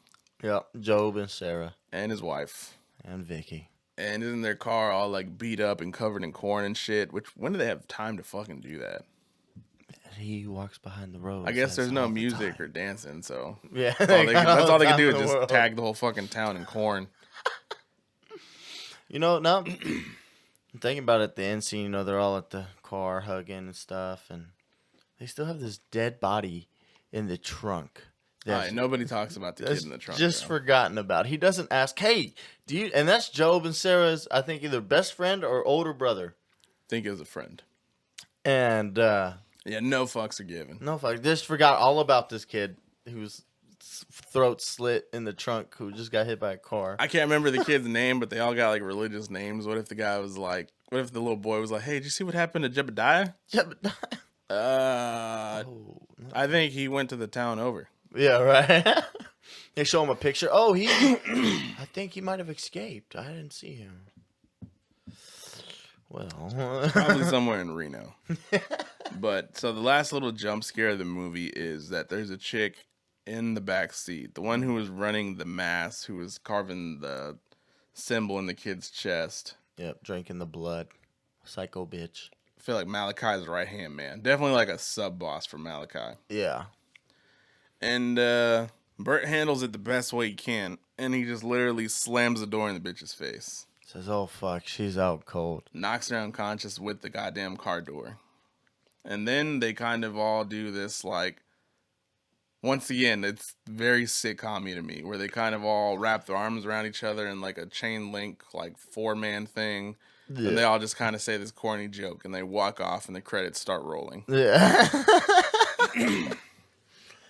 Yeah, Job and Sarah And his wife. and Vicky. And isn't their car all like beat up and covered in corn and shit? Which when do they have time to fucking do that? He walks behind the road. I guess there's no music or dancing, so Yeah, that's all they can do is just tag the whole fucking town in corn. Now I'm thinking about it at the end scene. They're all at the car hugging and stuff, and they still have this dead body in the trunk. Nobody talks about the kid in the trunk. Just forgotten about. He doesn't ask, "Hey, do you?" And that's Job and Sarah's, I think, either best friend or older brother. Think it was a friend. And yeah, no fucks are given. no, fuck, just forgot all about this kid whose throat slit in the trunk, who just got hit by a car. I can't remember the kid's name, but they all got like religious names. What if the guy was like? What if the little boy was like, "Hey, did you see what happened to Jebediah?" I think he went to the town over. Yeah, right. They show him a picture. Oh, I think he might have escaped. I didn't see him. Well, Probably somewhere in Reno. But so the last little jump scare of the movie is that there's a chick in the back seat, the one who was running the mass, who was carving the symbol in the kid's chest. Yep, drinking the blood. Psycho bitch. I feel like Malachi's right hand man. Definitely like a sub boss for Malachi. Yeah. And Bert handles it the best way he can, and he just literally slams the door in the bitch's face. Says, "Oh fuck, she's out cold." Knocks her unconscious with the goddamn car door. And then they kind of all do this, like, once again, it's very sitcom-y to me, where they kind of all wrap their arms around each other in like a chain link, like 4-man thing. Yeah. And they all just kind of say this corny joke, and they walk off, and the credits start rolling. Yeah.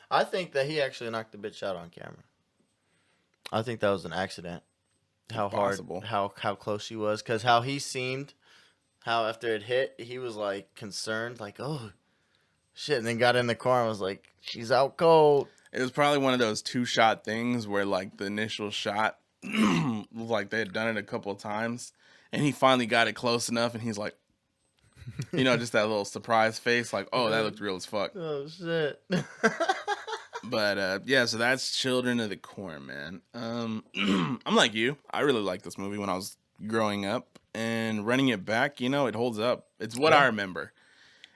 I think that he actually knocked the bitch out on camera. I think that was an accident. How Possible. hard, how close she was, because how he seemed, how after it hit, he was like concerned, like, oh shit, and then got in the car and was like, she's out cold. It was probably one of those 2-shot things where like the initial shot, like they had done it a couple of times, and he finally got it close enough, and he's like, just that little surprise face, like, oh, that looked real as fuck. Oh shit. But yeah, so that's Children of the Corn, man. I'm like you. I really liked this movie when I was growing up, and running it back, it holds up. It's what I remember.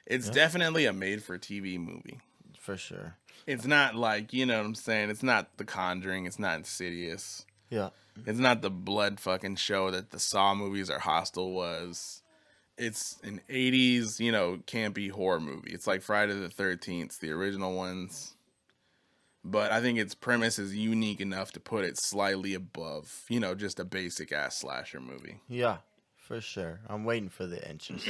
It's definitely a made-for-TV movie. For sure. It's not like, you know what I'm saying? It's not The Conjuring. It's not Insidious. Yeah. It's not the blood fucking show that the Saw movies or Hostel was. it's an 80s, campy horror movie. It's like Friday the 13th, the original ones. But I think its premise is unique enough to put it slightly above, just a basic ass slasher movie. Yeah, for sure. I'm waiting for the inches.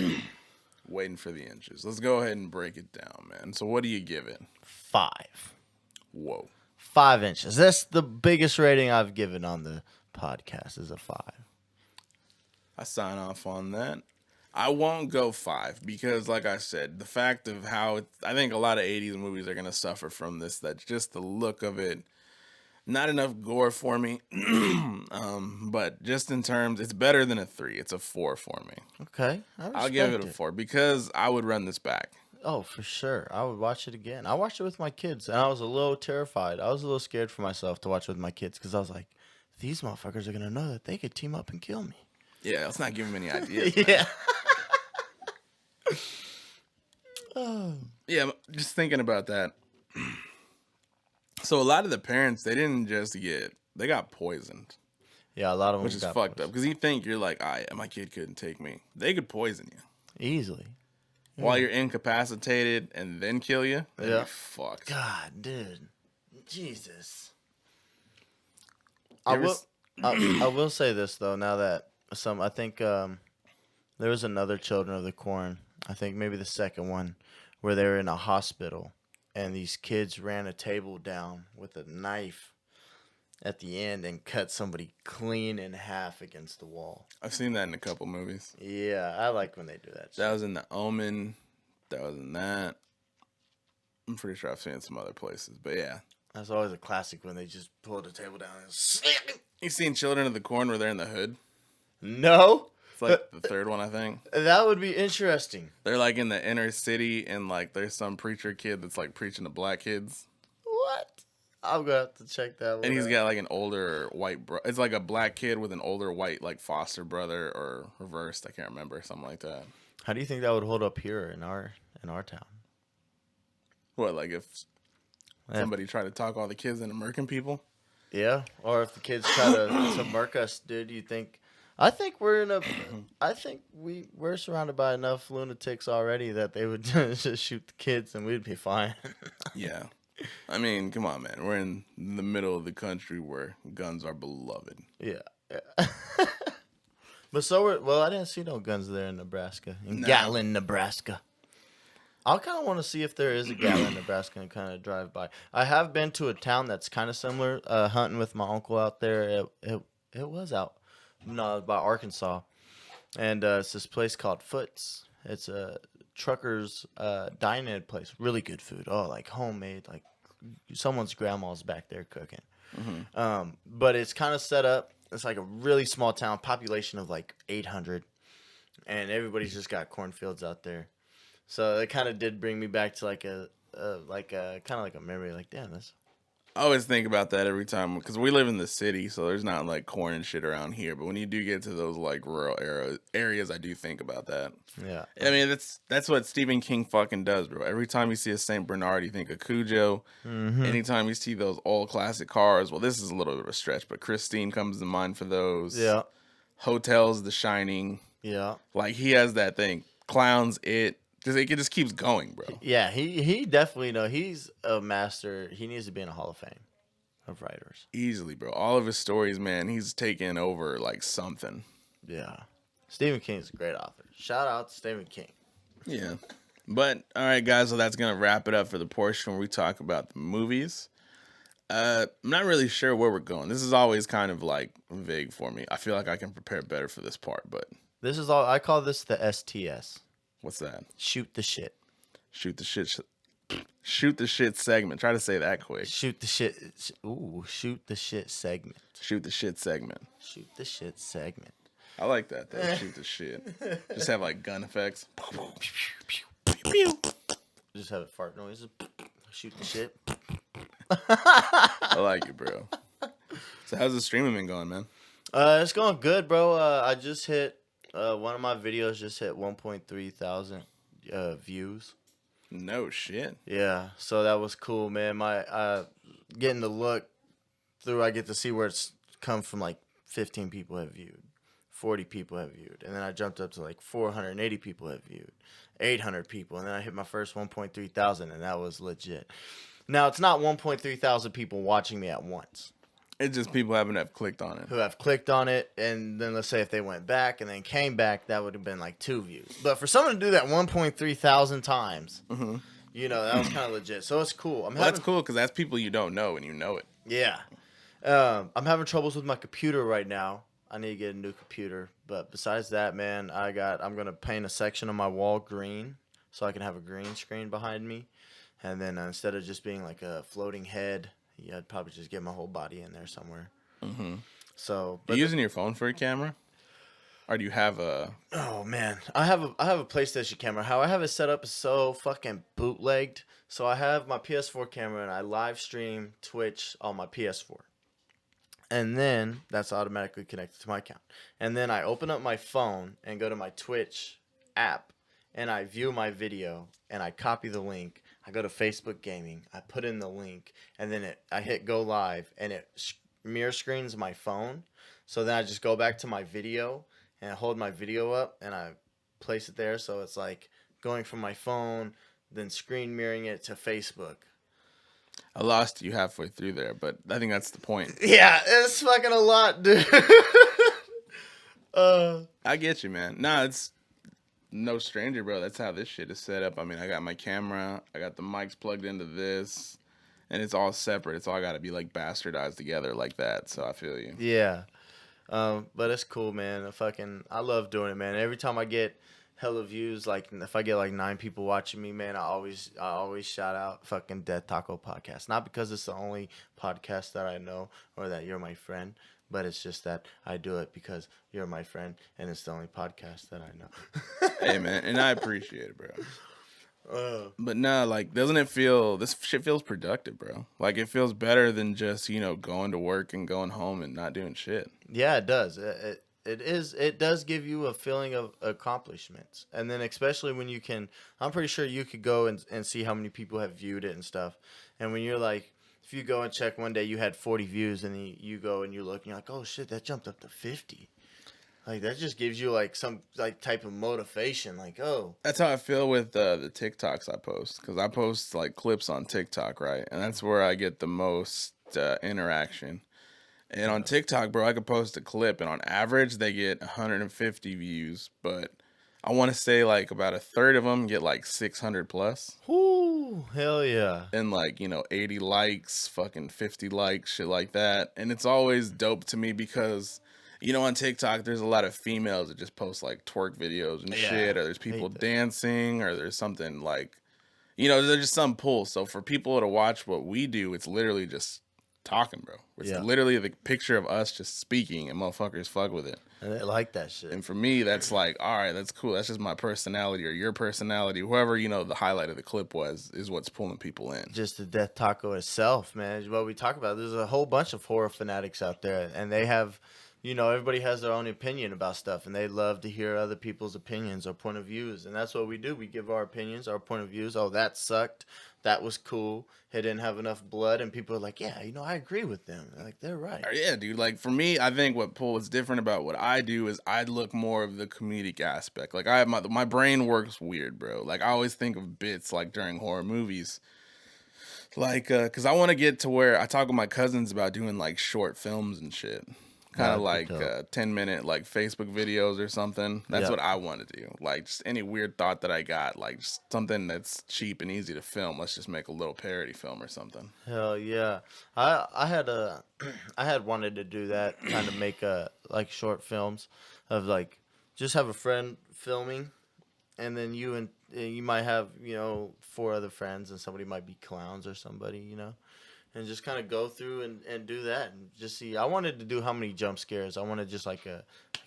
Waiting for the inches. Let's go ahead and break it down, man. So what do you give it? 5. Whoa. 5 inches. That's the biggest rating I've given on the podcast is a 5. I sign off on that. I won't go 5 because, like I said, the fact of how I think a lot of 80s movies are going to suffer from this. That's just the look of it. Not enough gore for me. But just in terms, it's better than a 3. It's a 4 for me. Okay. I'll give it a 4 because I would run this back. Oh, for sure. I would watch it again. I watched it with my kids, and I was a little terrified. I was a little scared for myself to watch it with my kids because I was like, these motherfuckers are going to know that they could team up and kill me. Yeah, let's not give them any ideas. Yeah. Yeah, just thinking about that. So a lot of the parents, they didn't just they got poisoned. Yeah, a lot of them Which is fucked up. Because you think you're like, my kid couldn't take me. They could poison you. Easily. Yeah. While you're incapacitated and then kill you. That'd be fucked. God, dude. Jesus. I will say this, though, now that I think there was another Children of the Corn, I think maybe the second one, where they were in a hospital and these kids ran a table down with a knife at the end and cut somebody clean in half against the wall. I've seen that in a couple movies. Yeah, I like when they do that. That was in The Omen. That was in that. I'm pretty sure I've seen it some other places, but yeah. That's always a classic when they just pull the table down and slam it. You seen Children of the Corn where they're in the hood? No. It's like the third one, I think. That would be interesting. They're like in the inner city and like there's some preacher kid that's like preaching to black kids. What? I'm gonna have to check that one. And he's got like an older white bro. It's like a black kid with an older white like foster brother or reversed. I can't remember, something like that. How do you think that would hold up here in our town? What, like if somebody tried to talk all the kids into murking people? Yeah, or if the kids try to murk us, dude, you think? I think we're in a. I think we're surrounded by enough lunatics already that they would just shoot the kids and we'd be fine. Yeah, I mean, come on, man. We're in the middle of the country where guns are beloved. Yeah. But I didn't see no guns there in Nebraska. In No. Gatlin, Nebraska. I kind of want to see if there is a Gatlin, Nebraska, and kind of drive by. I have been to a town that's kind of similar, hunting with my uncle out there. It was out, by Arkansas, and it's this place called Foots. It's a trucker's dine-in place. Really good food. Oh, like homemade, like someone's grandma's back there cooking. Mm-hmm. But it's kind of set up. It's like a really small town, population of like 800, and everybody's just got cornfields out there. So it kind of did bring me back to like a kind of like a memory. Like, damn, this. I always think about that every time because we live in the city, so there's not like corn and shit around here. But when you do get to those like rural areas, I do think about that. Yeah. I mean, that's what Stephen King fucking does, bro. Every time you see a St. Bernard, you think of Cujo. Mm-hmm. Anytime you see those old classic cars, well, this is a little bit of a stretch, but Christine comes to mind for those. Yeah. Hotels, The Shining. Yeah. Like he has that thing. Clowns, it just keeps going, bro. Yeah, he definitely he's a master. He needs to be in a Hall of Fame of writers. Easily, bro. All of his stories, man, he's taken over like something. Yeah. Stephen King's a great author. Shout out to Stephen King. Yeah. But, all right, guys, so that's going to wrap it up for the portion where we talk about the movies. I'm not really sure where we're going. This is always kind of like vague for me. I feel like I can prepare better for this part, but. This is all, I call this the STS. What's that? Shoot the shit. Shoot the shit segment. Try to say that quick. Shoot the shit. Shoot the shit segment. Shoot the shit segment. Shoot the shit segment. I like that. Shoot the shit. Just have like gun effects. Just have it fart noises. Shoot the shit. I like it, bro. So how's the streaming been going, man? It's going good, bro. I just hit one of my videos just hit 1.3 thousand views. No shit. Yeah, so that was cool, man. My getting to look through, I get to see where it's come from. Like 15 people have viewed, 40 people have viewed. And then I jumped up to like 480 people have viewed, 800 people. And then I hit my first 1.3 thousand, and that was legit. Now, it's not 1.3 thousand people watching me at once It's just people haven't have clicked on it. who have clicked on it. And then let's say if they went back and then came back, that would have been like 2 views. But for someone to do that 1.3 thousand times, you know, that was kind of legit. So it's cool. That's cool because that's people you don't know and you know it. Yeah. I'm having troubles with my computer right now. I need to get a new computer. But besides that, man, I'm going to paint a section of my wall green so I can have a green screen behind me. And then instead of just being like a floating head, yeah, I'd probably just get my whole body in there somewhere. So, Are you using your phone for a camera? Or do you have a... Oh man, I have a PlayStation camera. How I have it set up is so fucking bootlegged. So I have my PS4 camera and I live stream Twitch on my PS4. And then that's automatically connected to my account. And then I open up my phone and go to my Twitch app and I view my video and I copy the link. I go to Facebook Gaming. I put in the link and then I hit go live and it mirror screens my phone. So then I just go back to my video and I hold my video up and I place it there. So it's like going from my phone, then screen mirroring it to Facebook. I lost you halfway through there, but I think that's the point. Yeah, it's fucking a lot, dude. I get you, man. Nah, it's no stranger, bro. That's how this shit is set up. I mean, I got my camera, I got the mics plugged into this, and it's all separate. It's all got to be like bastardized together like that. So I feel you. Yeah. But it's cool, man. I love doing it, man. Every time I get hella views, like if I get like 9 people watching me, man, I always shout out fucking Death Taco Podcast. Not because it's the only podcast that I know or that you're my friend, but it's just that I do it because you're my friend and it's the only podcast that I know. Hey, man, and I appreciate it, bro. But nah, like, doesn't it feel, this shit feels productive, bro. Like, it feels better than just, you know, going to work and going home and not doing shit. Yeah, it does. It does give you a feeling of accomplishments. And then especially when you can, I'm pretty sure you could go and see how many people have viewed it and stuff. And when you're like, if you go and check one day, you had 40 views and then you go and you look and you're like, oh shit, that jumped up to 50. Like that just gives you like some like type of motivation. Like, oh, That's how I feel with the TikToks I post. Because I post, like, clips on TikTok, right? And that's where I get the most interaction. And on TikTok, bro, I could post a clip, and on average, they get 150 views. But I want to say, like, about a third of them get, like, 600 plus. whoo, hell yeah. And, like, you know, 80 likes, fucking 50 likes, shit like that. And it's always dope to me because, you know, on TikTok, there's a lot of females that just post, like, twerk videos and Yeah, shit. Or there's people hate that. dancing, or there's something, like, you know, there's just some pull. So for people to watch what we do, it's literally just talking, bro. It's Yeah. literally the picture of us just speaking, and motherfuckers fuck with it. And they like that shit. And for me, that's like, all right, that's cool. That's just my personality or your personality. Whoever, you know, the highlight of the clip was, is what's pulling people in. Just the Death Taco itself, man, is what we talk about. There's a whole bunch of horror fanatics out there, and they have, you know, everybody has their own opinion about stuff, and they love to hear other people's opinions or point of views, and that's what we do. We give our opinions, our point of views. Oh, that sucked. That was cool. It didn't have enough blood, and people are like, yeah, you know, I agree with them. Like, they're right. Yeah, dude. Like, for me, I think what what's different about what I do is I look more of the comedic aspect. Like, I have my brain works weird, bro. Like, I always think of bits, like, during horror movies. Like, because I want to get to where I talk with my cousins about doing, like, short films and shit. Kind of That'd like be dope. 10-minute, like, Facebook videos or something. That's Yeah. what I want to do. Like, just any weird thought that I got. Like, just something that's cheap and easy to film. Let's just make a little parody film or something. Hell yeah. I had I had wanted to do that, kind of make like short films of like just have a friend filming, and then you might have, you know, 4 other friends, and somebody might be clowns or somebody, you know, and just kind of go through and do that and just see. I wanted to do how many jump scares. I wanted just like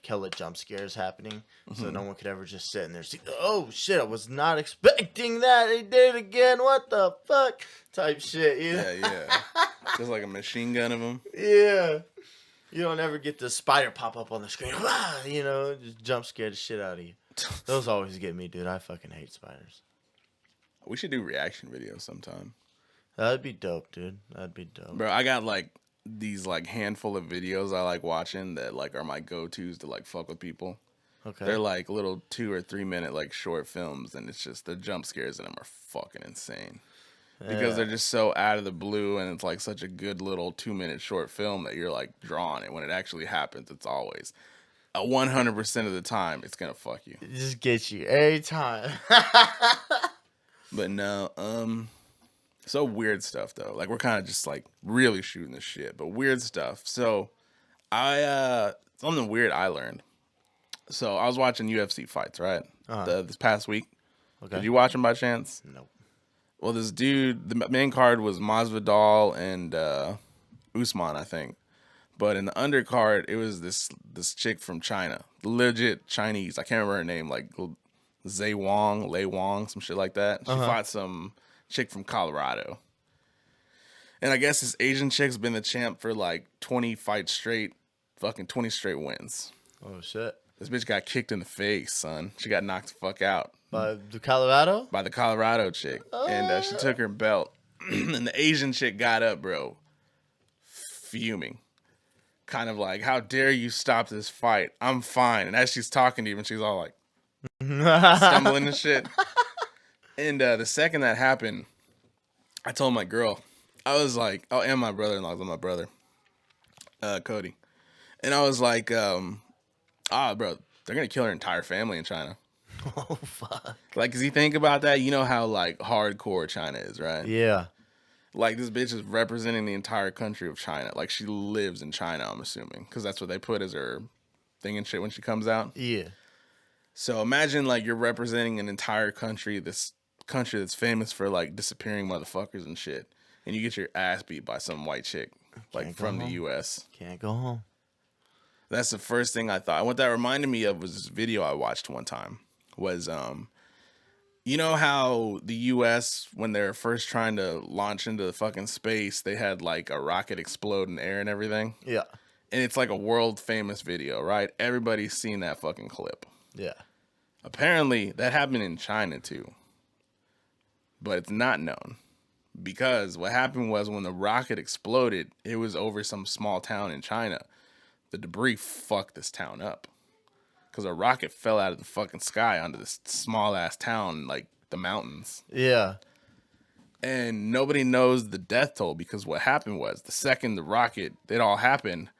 hella jump scares happening, so no one could ever just sit in there and see, oh shit, I was not expecting that. They did it again. What the fuck? Type shit, you know? Yeah. Just like a machine gun of them. Yeah. You don't ever get the spider pop up on the screen. Wah! You know, just jump scare the shit out of you. Those always get me, dude. I fucking hate spiders. We should do reaction videos sometime. That'd be dope, dude. That'd be dope. Bro, I got like these like handful of videos I like watching that like are my go-tos to like fuck with people. Okay. They're like little 2 or 3 minute like short films, and it's just the jump scares in them are fucking insane because they're Yeah. just so out of the blue, and it's like such a good little 2 minute short film that you're like drawn. And when it actually happens, it's always 100% of the time it's gonna fuck you. It just gets you every time. But no, so weird stuff though. Like we're kind of just like really shooting the shit, but weird stuff. So something weird I learned. So I was watching UFC fights, right? This past week. Okay. Did you watch them by chance? Nope. Well, this dude, the main card was Masvidal and Usman, I think. But in the undercard, it was this chick from China, legit Chinese. I can't remember her name, like Lei Wang, some shit like that. She fought some chick from Colorado. And I guess this Asian chick's been the champ for like 20 fights straight, fucking 20 straight wins. Oh shit. This bitch got kicked in the face, son. She got knocked the fuck out By the Colorado? by the Colorado chick. And she took her belt. And the Asian chick got up, bro, fuming. Kind of like, how dare you stop this fight? I'm fine. And as she's talking to you, and she's all like stumbling and shit. And the second that happened, I told my girl, I was like, oh, and my brother-in-law, my brother, Cody. And I was like, bro, they're going to kill her entire family in China. Oh fuck. Like, cause you think about that, you know how like hardcore China is, right? Yeah. Like this bitch is representing the entire country of China. Like she lives in China, I'm assuming, because that's what they put as her thing and shit when she comes out. Yeah. So imagine like you're representing an entire country, this country that's famous for like disappearing motherfuckers and shit, and you get your ass beat by some white chick like Can't go from the home. U.S. Can't go home. That's the first thing I thought. What that reminded me of was this video I watched one time. Was you know how the U.S. when they're first trying to launch into the fucking space, they had like a rocket explode in the air and everything, Yeah. and it's like a world famous video, right? Everybody's seen that fucking clip. Yeah. Apparently, that happened in China too, but it's not known because what happened was when the rocket exploded, it was over some small town in China. The debris fucked this town up. Because a rocket fell out of the fucking sky onto this small ass town, like the mountains. Yeah. And nobody knows the death toll because what happened was the second the rocket, it all happened,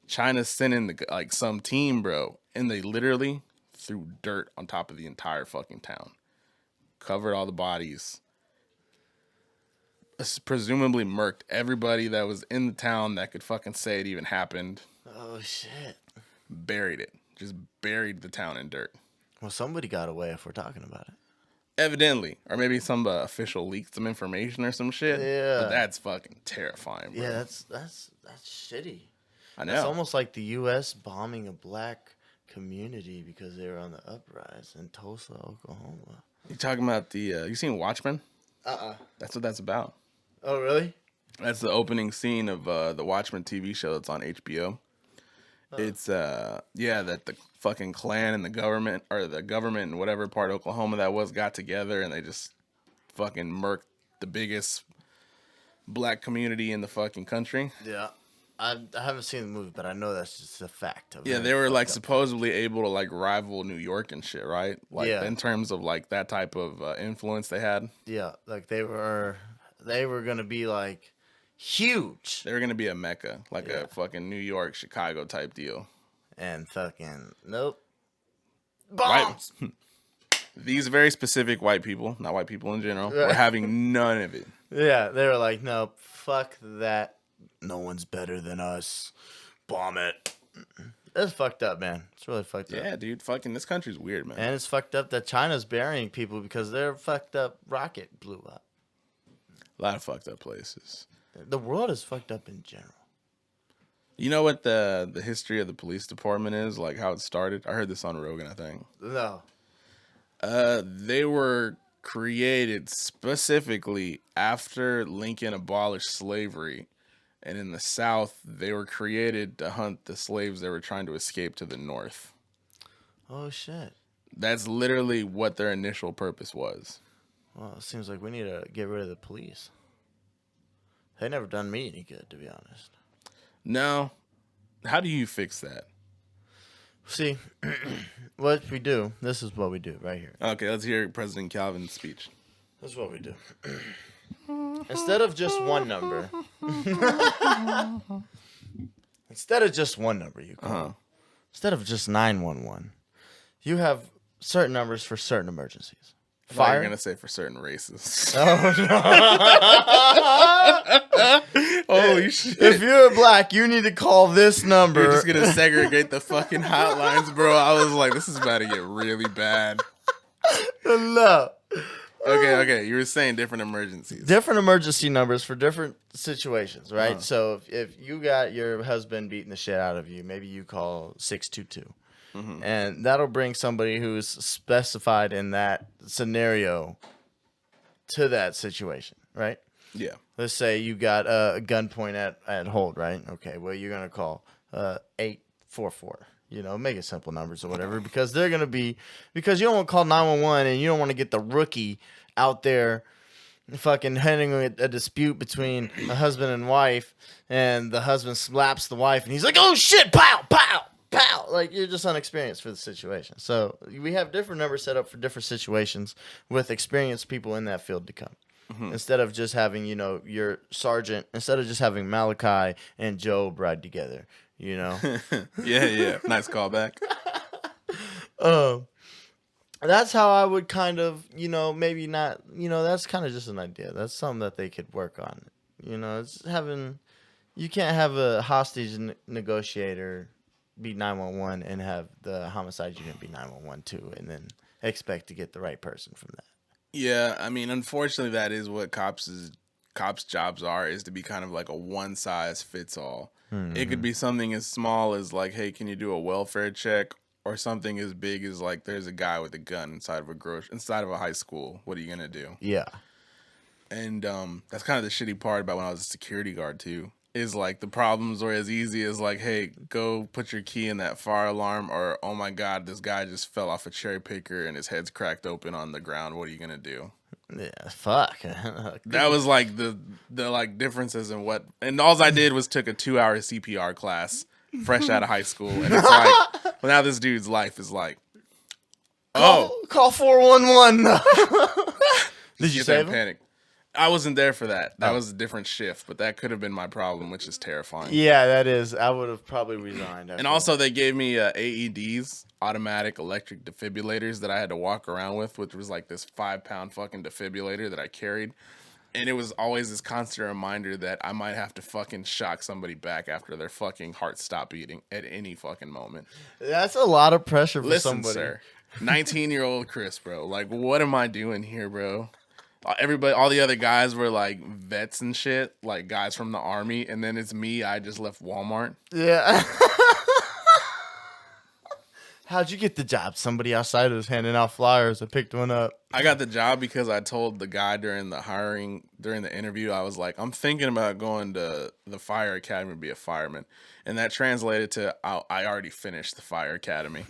China sent in like some team, bro. And they literally threw dirt on top of the entire fucking town. Covered all the bodies. Presumably murked everybody that was in the town that could fucking say it even happened. Oh shit. Buried it. Just buried the town in dirt. Well, somebody got away if we're talking about it. Evidently. Or maybe some official leaked some information or some shit. Yeah. But that's fucking terrifying, bro. Yeah, that's shitty. I know. It's almost like the U.S. bombing a black community because they were on the uprise in Tulsa, Oklahoma. You talking about the, you seen Watchmen? Uh-uh. That's what that's about. Oh, really? That's the opening scene of the Watchmen TV show that's on HBO. It's that the fucking Klan and the government and whatever part of Oklahoma that was got together and they just fucking murked the biggest black community in the fucking country. Yeah. I haven't seen the movie, but I know that's just a fact. Yeah, they were like supposedly able to like rival New York and shit, right? Like Yeah. in terms of like that type of influence they had. Yeah, like they were gonna be like huge They were gonna be a mecca, like a fucking New York, Chicago type deal. and fucking nope. Right. Bombs. These very specific white people, not white people in general, were Right. having none of it. Yeah, they were like, no, fuck that. No one's better than us. Bomb it. That's fucked up, man. It's really fucked up. Yeah, dude, fucking this country's weird, man. And it's fucked up that China's burying people because their fucked up rocket blew up. A lot of fucked up places. The world is fucked up in general. You know what the history of the police department is? Like how it started? I heard this on Rogan, I think. No. They were created specifically after Lincoln abolished slavery. And in the South, they were created to hunt the slaves that were trying to escape to the North. Oh, shit. That's literally what their initial purpose was. Well, it seems like we need to get rid of the police. They never done me any good, to be honest. No. How do you fix that? See, what we do, this is what we do right here. Okay, let's hear President Calvin's speech. This is what we do. Instead of just one number, you call. Instead of just 911, you have certain numbers for certain emergencies. Fire. You're gonna say for certain races. Oh no! Holy shit! If you're black, you need to call this number. You're just gonna segregate the fucking hotlines, bro. I was like, this is about to get really bad. No. Okay. You were saying different emergencies. Different emergency numbers for different situations, right? So if you got your husband beating the shit out of you, maybe you call 622. Mm-hmm. And that'll bring somebody who's specified in that scenario to that situation, right? Yeah. Let's say you got a gunpoint at hold, right? Okay, well, you're going to call 844. Make it simple numbers or whatever, because they're going to be, because you don't want to call 911 and you don't want to get the rookie out there fucking having a dispute between a husband and wife, and the husband slaps the wife and he's like, oh shit, pow, pow. Pow! Like, you're just unexperienced for the situation. So we have different numbers set up for different situations with experienced people in that field to come. Mm-hmm. Instead of just having, your sergeant, instead of just having Malachi and Job ride together, Yeah. Nice callback. That's how I would kind of, maybe not, that's kind of just an idea. That's something that they could work on. It's having, you can't have a hostage negotiator be 911 and have the homicide unit be 911 too, and then expect to get the right person from that. Yeah, I mean, unfortunately, that is what cops' jobs are, is to be kind of like a one size fits all. Mm-hmm. It could be something as small as like, hey, can you do a welfare check, or something as big as like, there's a guy with a gun inside of a high school. What are you gonna do? Yeah, and that's kind of the shitty part about when I was a security guard too. Is like the problems were as easy as like, hey, go put your key in that fire alarm, or oh my god, this guy just fell off a cherry picker and his head's cracked open on the ground. What are you gonna do? Yeah, fuck. That was like the like differences in what, and all I did was took a 2-hour CPR class fresh out of high school, and it's like, well, now this dude's life is like, call 411. Did you save him? Panic. I wasn't there for that. That was a different shift, but that could have been my problem, which is terrifying. Yeah, that is. I would have probably resigned. And also, they gave me AEDs, automatic electric defibrillators, that I had to walk around with, which was like this 5-pound fucking defibrillator that I carried. And it was always this constant reminder that I might have to fucking shock somebody back after their fucking heart stopped beating at any fucking moment. That's a lot of pressure for Listen, somebody. sir, 19-year-old Chris, bro. Like, what am I doing here, bro? Everybody, all the other guys were like vets and shit, like guys from the army, and then it's me. I just left Walmart. Yeah. How'd you get the job? Somebody outside was handing out flyers. I picked one up. I got the job because I told the guy during the interview, I was like, I'm thinking about going to the fire academy to be a fireman. And that translated to, I already finished the fire academy.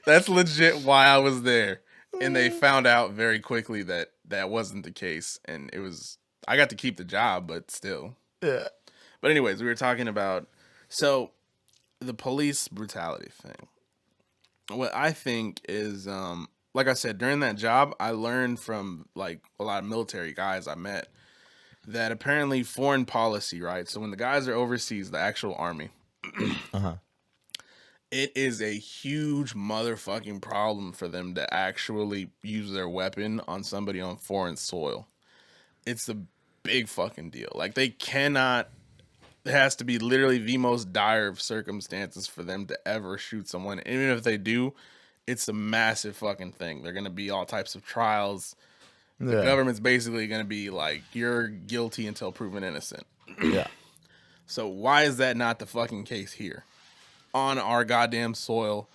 That's legit why I was there. And they found out very quickly that that wasn't the case. And I got to keep the job, but still. Yeah. But anyways, we were talking about, so the police brutality thing. What I think is, like I said, during that job, I learned from like a lot of military guys I met that apparently foreign policy, right? So when the guys are overseas, the actual army, it is a huge motherfucking problem for them to actually use their weapon on somebody on foreign soil. It's a big fucking deal. Like they cannot, there has to be literally the most dire of circumstances for them to ever shoot someone. And even if they do, it's a massive fucking thing. They're going to be all types of trials. The government's basically going to be like, you're guilty until proven innocent. Yeah. So why is that not the fucking case here? On our goddamn soil,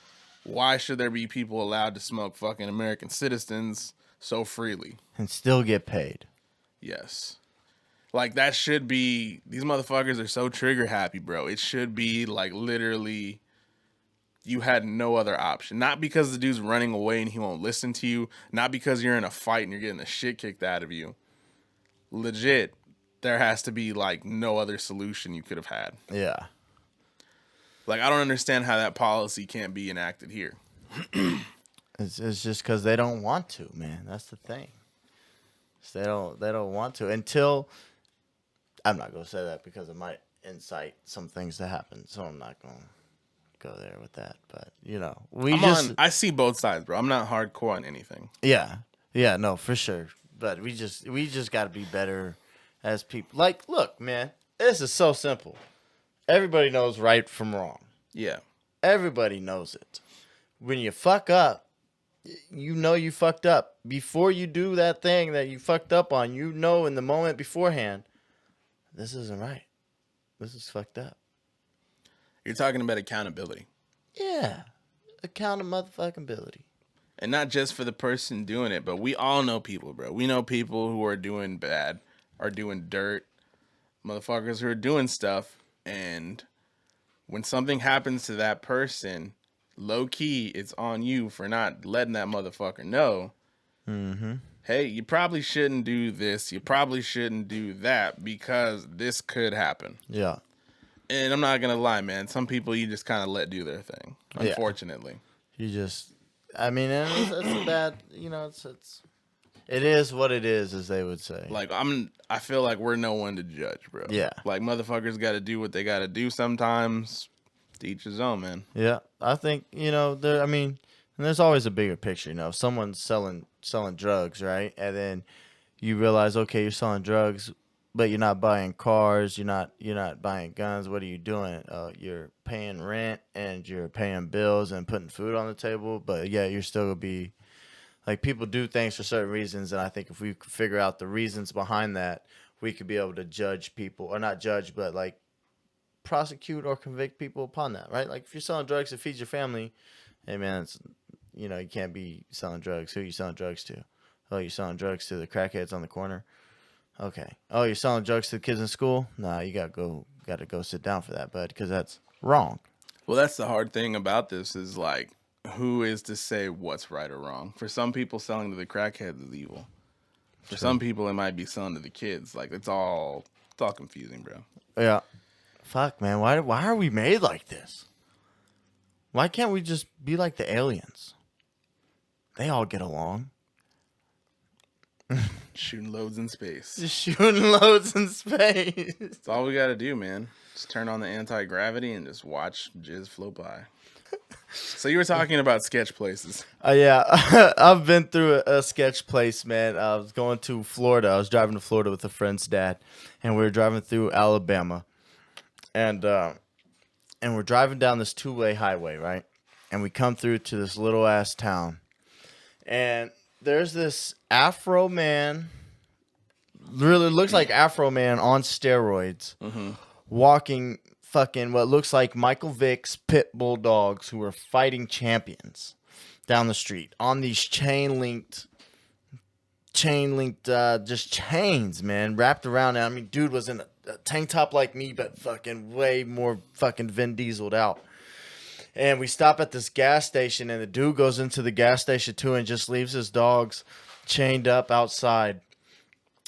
why should there be people allowed to smoke fucking American citizens so freely? And still get paid. Yes. Like, that should be, these motherfuckers are so trigger happy, bro. It should be like literally you had no other option. Not because the dude's running away and he won't listen to you. Not because you're in a fight and you're getting the shit kicked out of you. legit, there has to be like no other solution you could have had. Yeah. Like, I don't understand how that policy can't be enacted here. It's just because they don't want to, man. That's the thing. They don't want to until. I'm not gonna say that because it might incite some things to happen. So I'm not gonna go there with that. But I see both sides, bro. I'm not hardcore on anything. Yeah, no, for sure. But we just got to be better as people. Like, look, man, this is so simple. Everybody knows right from wrong. Yeah. Everybody knows it. When you fuck up, you know you fucked up. Before you do that thing that you fucked up on, you know in the moment beforehand, this isn't right. This is fucked up. You're talking about accountability. Yeah. Accountability. And not just for the person doing it, but we all know people, bro. We know people who are doing bad, are doing dirt, motherfuckers who are doing stuff, and when something happens to that person, low key, it's on you for not letting that motherfucker know. Mm-hmm. Hey, you probably shouldn't do this. You probably shouldn't do that because this could happen. Yeah. And I'm not gonna lie, man. Some people you just kind of let do their thing. Unfortunately, you just. I mean, it's a bad. It is what it is, as they would say. Like I feel like we're no one to judge, bro. Yeah. Like motherfuckers got to do what they got to do sometimes. To each his own, man. Yeah, I think there. I mean, and there's always a bigger picture. If someone's selling drugs, right, and then you realize, okay, you're selling drugs, but you're not buying cars, you're not buying guns. What are you doing? You're paying rent and you're paying bills and putting food on the table, but yeah, you're still gonna be like, people do things for certain reasons, and I think if we could figure out the reasons behind that, we could be able to judge people, or not judge, but like prosecute or convict people upon that, right? Like if you're selling drugs to feed your family, hey man, it's, you can't be selling drugs. Who are you selling drugs to? Oh, you're selling drugs to the crackheads on the corner. Okay. Oh, you're selling drugs to the kids in school? Nah, you gotta go sit down for that, bud, because that's wrong. Well, that's the hard thing about this is like, who is to say what's right or wrong? For some people, selling to the crackheads is evil. For some people, it might be selling to the kids. Like it's all confusing, bro. Yeah. Fuck, man. Why are we made like this? Why can't we just be like the aliens? They all get along. Shooting loads in space. Just shooting loads in space. That's all we got to do, man. Just turn on the anti-gravity and just watch jizz flow by. So you were talking about sketch places. Yeah. I've been through a sketch place, man. I was going to Florida. I was driving to Florida with a friend's dad, and we were driving through Alabama. And we're driving down this two-way highway, right? And we come through to this little-ass town. And there's this Afro man, really looks like Afro man on steroids, walking fucking what looks like Michael Vick's pit bull dogs who are fighting champions down the street on these chain-linked, just chains, man, wrapped around. I mean, dude was in a tank top like me, but fucking way more fucking Vin Diesel'd out. And we stop at this gas station, and the dude goes into the gas station too and just leaves his dogs chained up outside.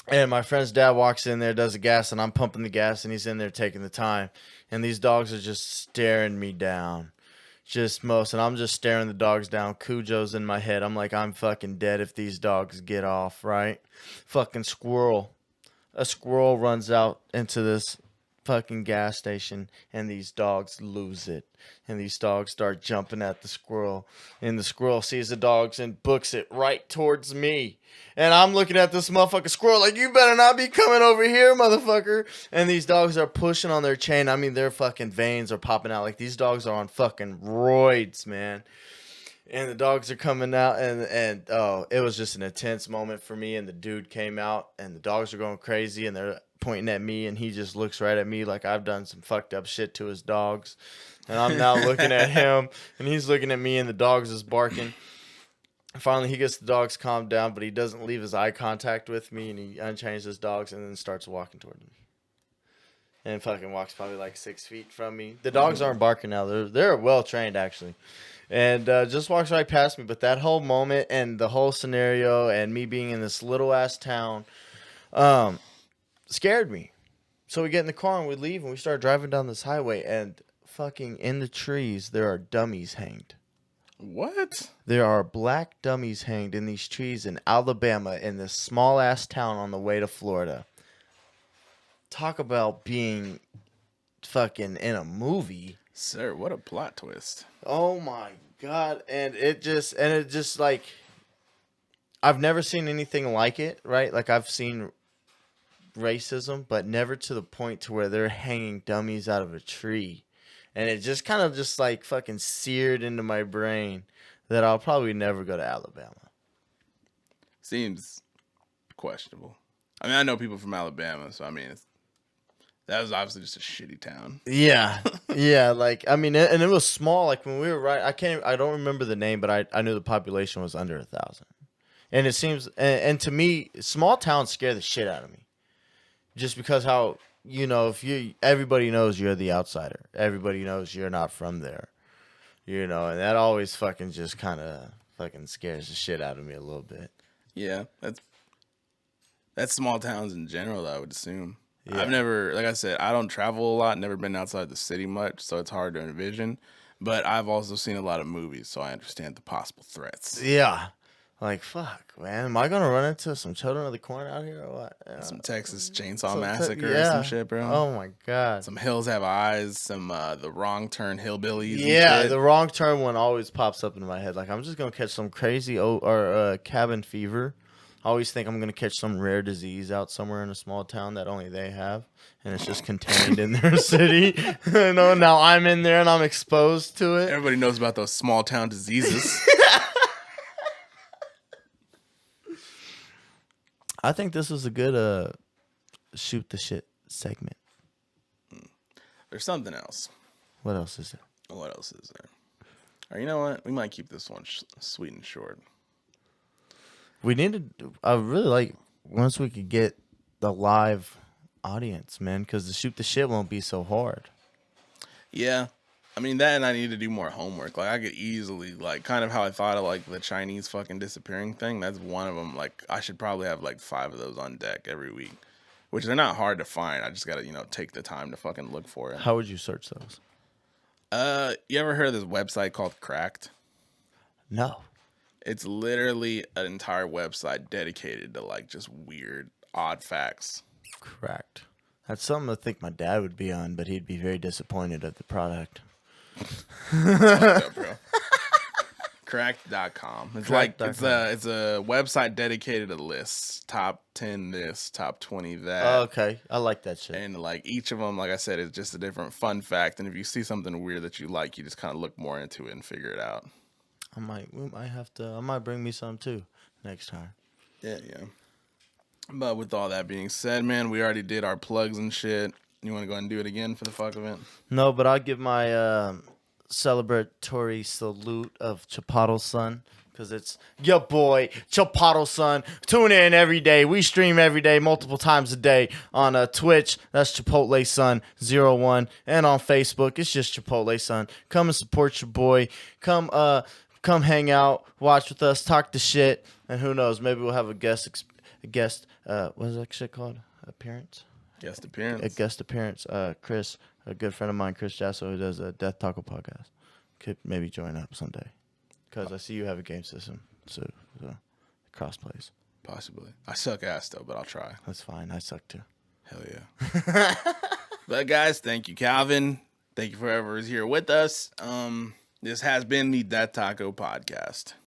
And my friend's dad walks in there, does the gas, and I'm pumping the gas, and he's in there taking the time. And these dogs are just staring me down. And I'm just staring the dogs down. Cujo's in my head. I'm like, I'm fucking dead if these dogs get off, right? Fucking squirrel. A squirrel runs out into this fucking gas station, and these dogs lose it. And these dogs start jumping at the squirrel. And the squirrel sees the dogs and books it right towards me. And I'm looking at this motherfucking squirrel like, you better not be coming over here, motherfucker. And these dogs are pushing on their chain. I mean, their fucking veins are popping out. Like, these dogs are on fucking roids, man. And the dogs are coming out, and oh, it was just an intense moment for me. And the dude came out, and the dogs are going crazy, and they're pointing at me, and he just looks right at me like I've done some fucked up shit to his dogs. And I'm now looking at him, and he's looking at me, and the dogs is barking. Finally, he gets the dogs calmed down, but he doesn't leave his eye contact with me, and he unchains his dogs and then starts walking toward me. And fucking walks probably like 6 feet from me. The dogs aren't barking now. They're well trained, actually. And just walks right past me. But that whole moment and the whole scenario and me being in this little ass town, scared me. So we get in the car and we leave and we start driving down this highway and fucking in the trees there are dummies hanged. What? There are black dummies hanged in these trees in Alabama in this small ass town on the way to Florida. Talk about being fucking in a movie. Sir, what a plot twist. Oh my god. And it just like I've never seen anything like it, right? Like I've seen racism, but never to the point to where they're hanging dummies out of a tree. And it just kind of just like fucking seared into my brain that I'll probably never go to Alabama. Seems questionable. I mean, I know people from Alabama, so I mean, that was obviously just a shitty town. Yeah. Yeah, like I mean, and it was small. Like when we were I don't remember the name, but I knew the population was under 1,000. And it seems and to me, small towns scare the shit out of me. Just because how, you know, if everybody knows you're the outsider. Everybody knows you're not from there. You know, and that always fucking just kind of fucking scares the shit out of me a little bit. Yeah, that's small towns in general, I would assume. Yeah. I've never, like I said, I don't travel a lot, never been outside the city much, so it's hard to envision. But I've also seen a lot of movies, so I understand the possible threats. Yeah. Like, fuck, man. Am I going to run into some Children of the Corn out here or what? Some Texas Chainsaw Massacre or some shit, bro. Oh, my God. Some Hills Have Eyes, some The Wrong Turn Hillbillies. Yeah, and shit. the Wrong Turn one always pops up in my head. Like, I'm just going to catch some crazy cabin fever. I always think I'm going to catch some rare disease out somewhere in a small town that only they have. And it's just contained in their city. You know, now I'm in there and I'm exposed to it. Everybody knows about those small town diseases. I think this was a good shoot the shit segment. There's something else. What else is there? What else is there? Or you know what? We might keep this one sweet and short. We need to. I really like once we could get the live audience, man, because the shoot the shit won't be so hard. Yeah. I mean, that and I need to do more homework. Like, I could easily, like, kind of how I thought of, like, the Chinese fucking disappearing thing. That's one of them. Like, I should probably have, like, 5 of those on deck every week. Which they're not hard to find. I just gotta, you know, take the time to fucking look for it. How would you search those? You ever heard of this website called Cracked? No. It's literally an entire website dedicated to, like, just weird, odd facts. Cracked. That's something I think my dad would be on, but he'd be very disappointed at the product. Up, bro. Cracked.com. It's like it's a website dedicated to lists. Top 10 this, top 20 that. Oh, okay. I like that shit. And like each of them, like I said, is just a different fun fact. And if you see something weird that you like, you just kind of look more into it and figure it out. I might bring me some too next time. Yeah. But with all that being said, man, we already did our plugs and shit. You want to go ahead and do it again for the fuck of it? No, but I'll give my celebratory salute of Chipotle Son, because it's your boy Chipotle Son. Tune in every day. We stream every day, multiple times a day on Twitch. That's Chipotle Son 01, and on Facebook it's just Chipotle Son. Come and support your boy. Come hang out, watch with us, talk the shit, and who knows, maybe we'll have a guest. What is that shit called? Appearance. Guest appearance. A guest appearance. Chris, a good friend of mine, Chris Jasso, who does a Death Taco podcast, could maybe join up someday. Because I see you have a game system, so cross plays. Possibly. I suck ass though, but I'll try. That's fine. I suck too. Hell yeah. But guys, thank you, Calvin. Thank you for whoever is here with us. This has been the Death Taco podcast.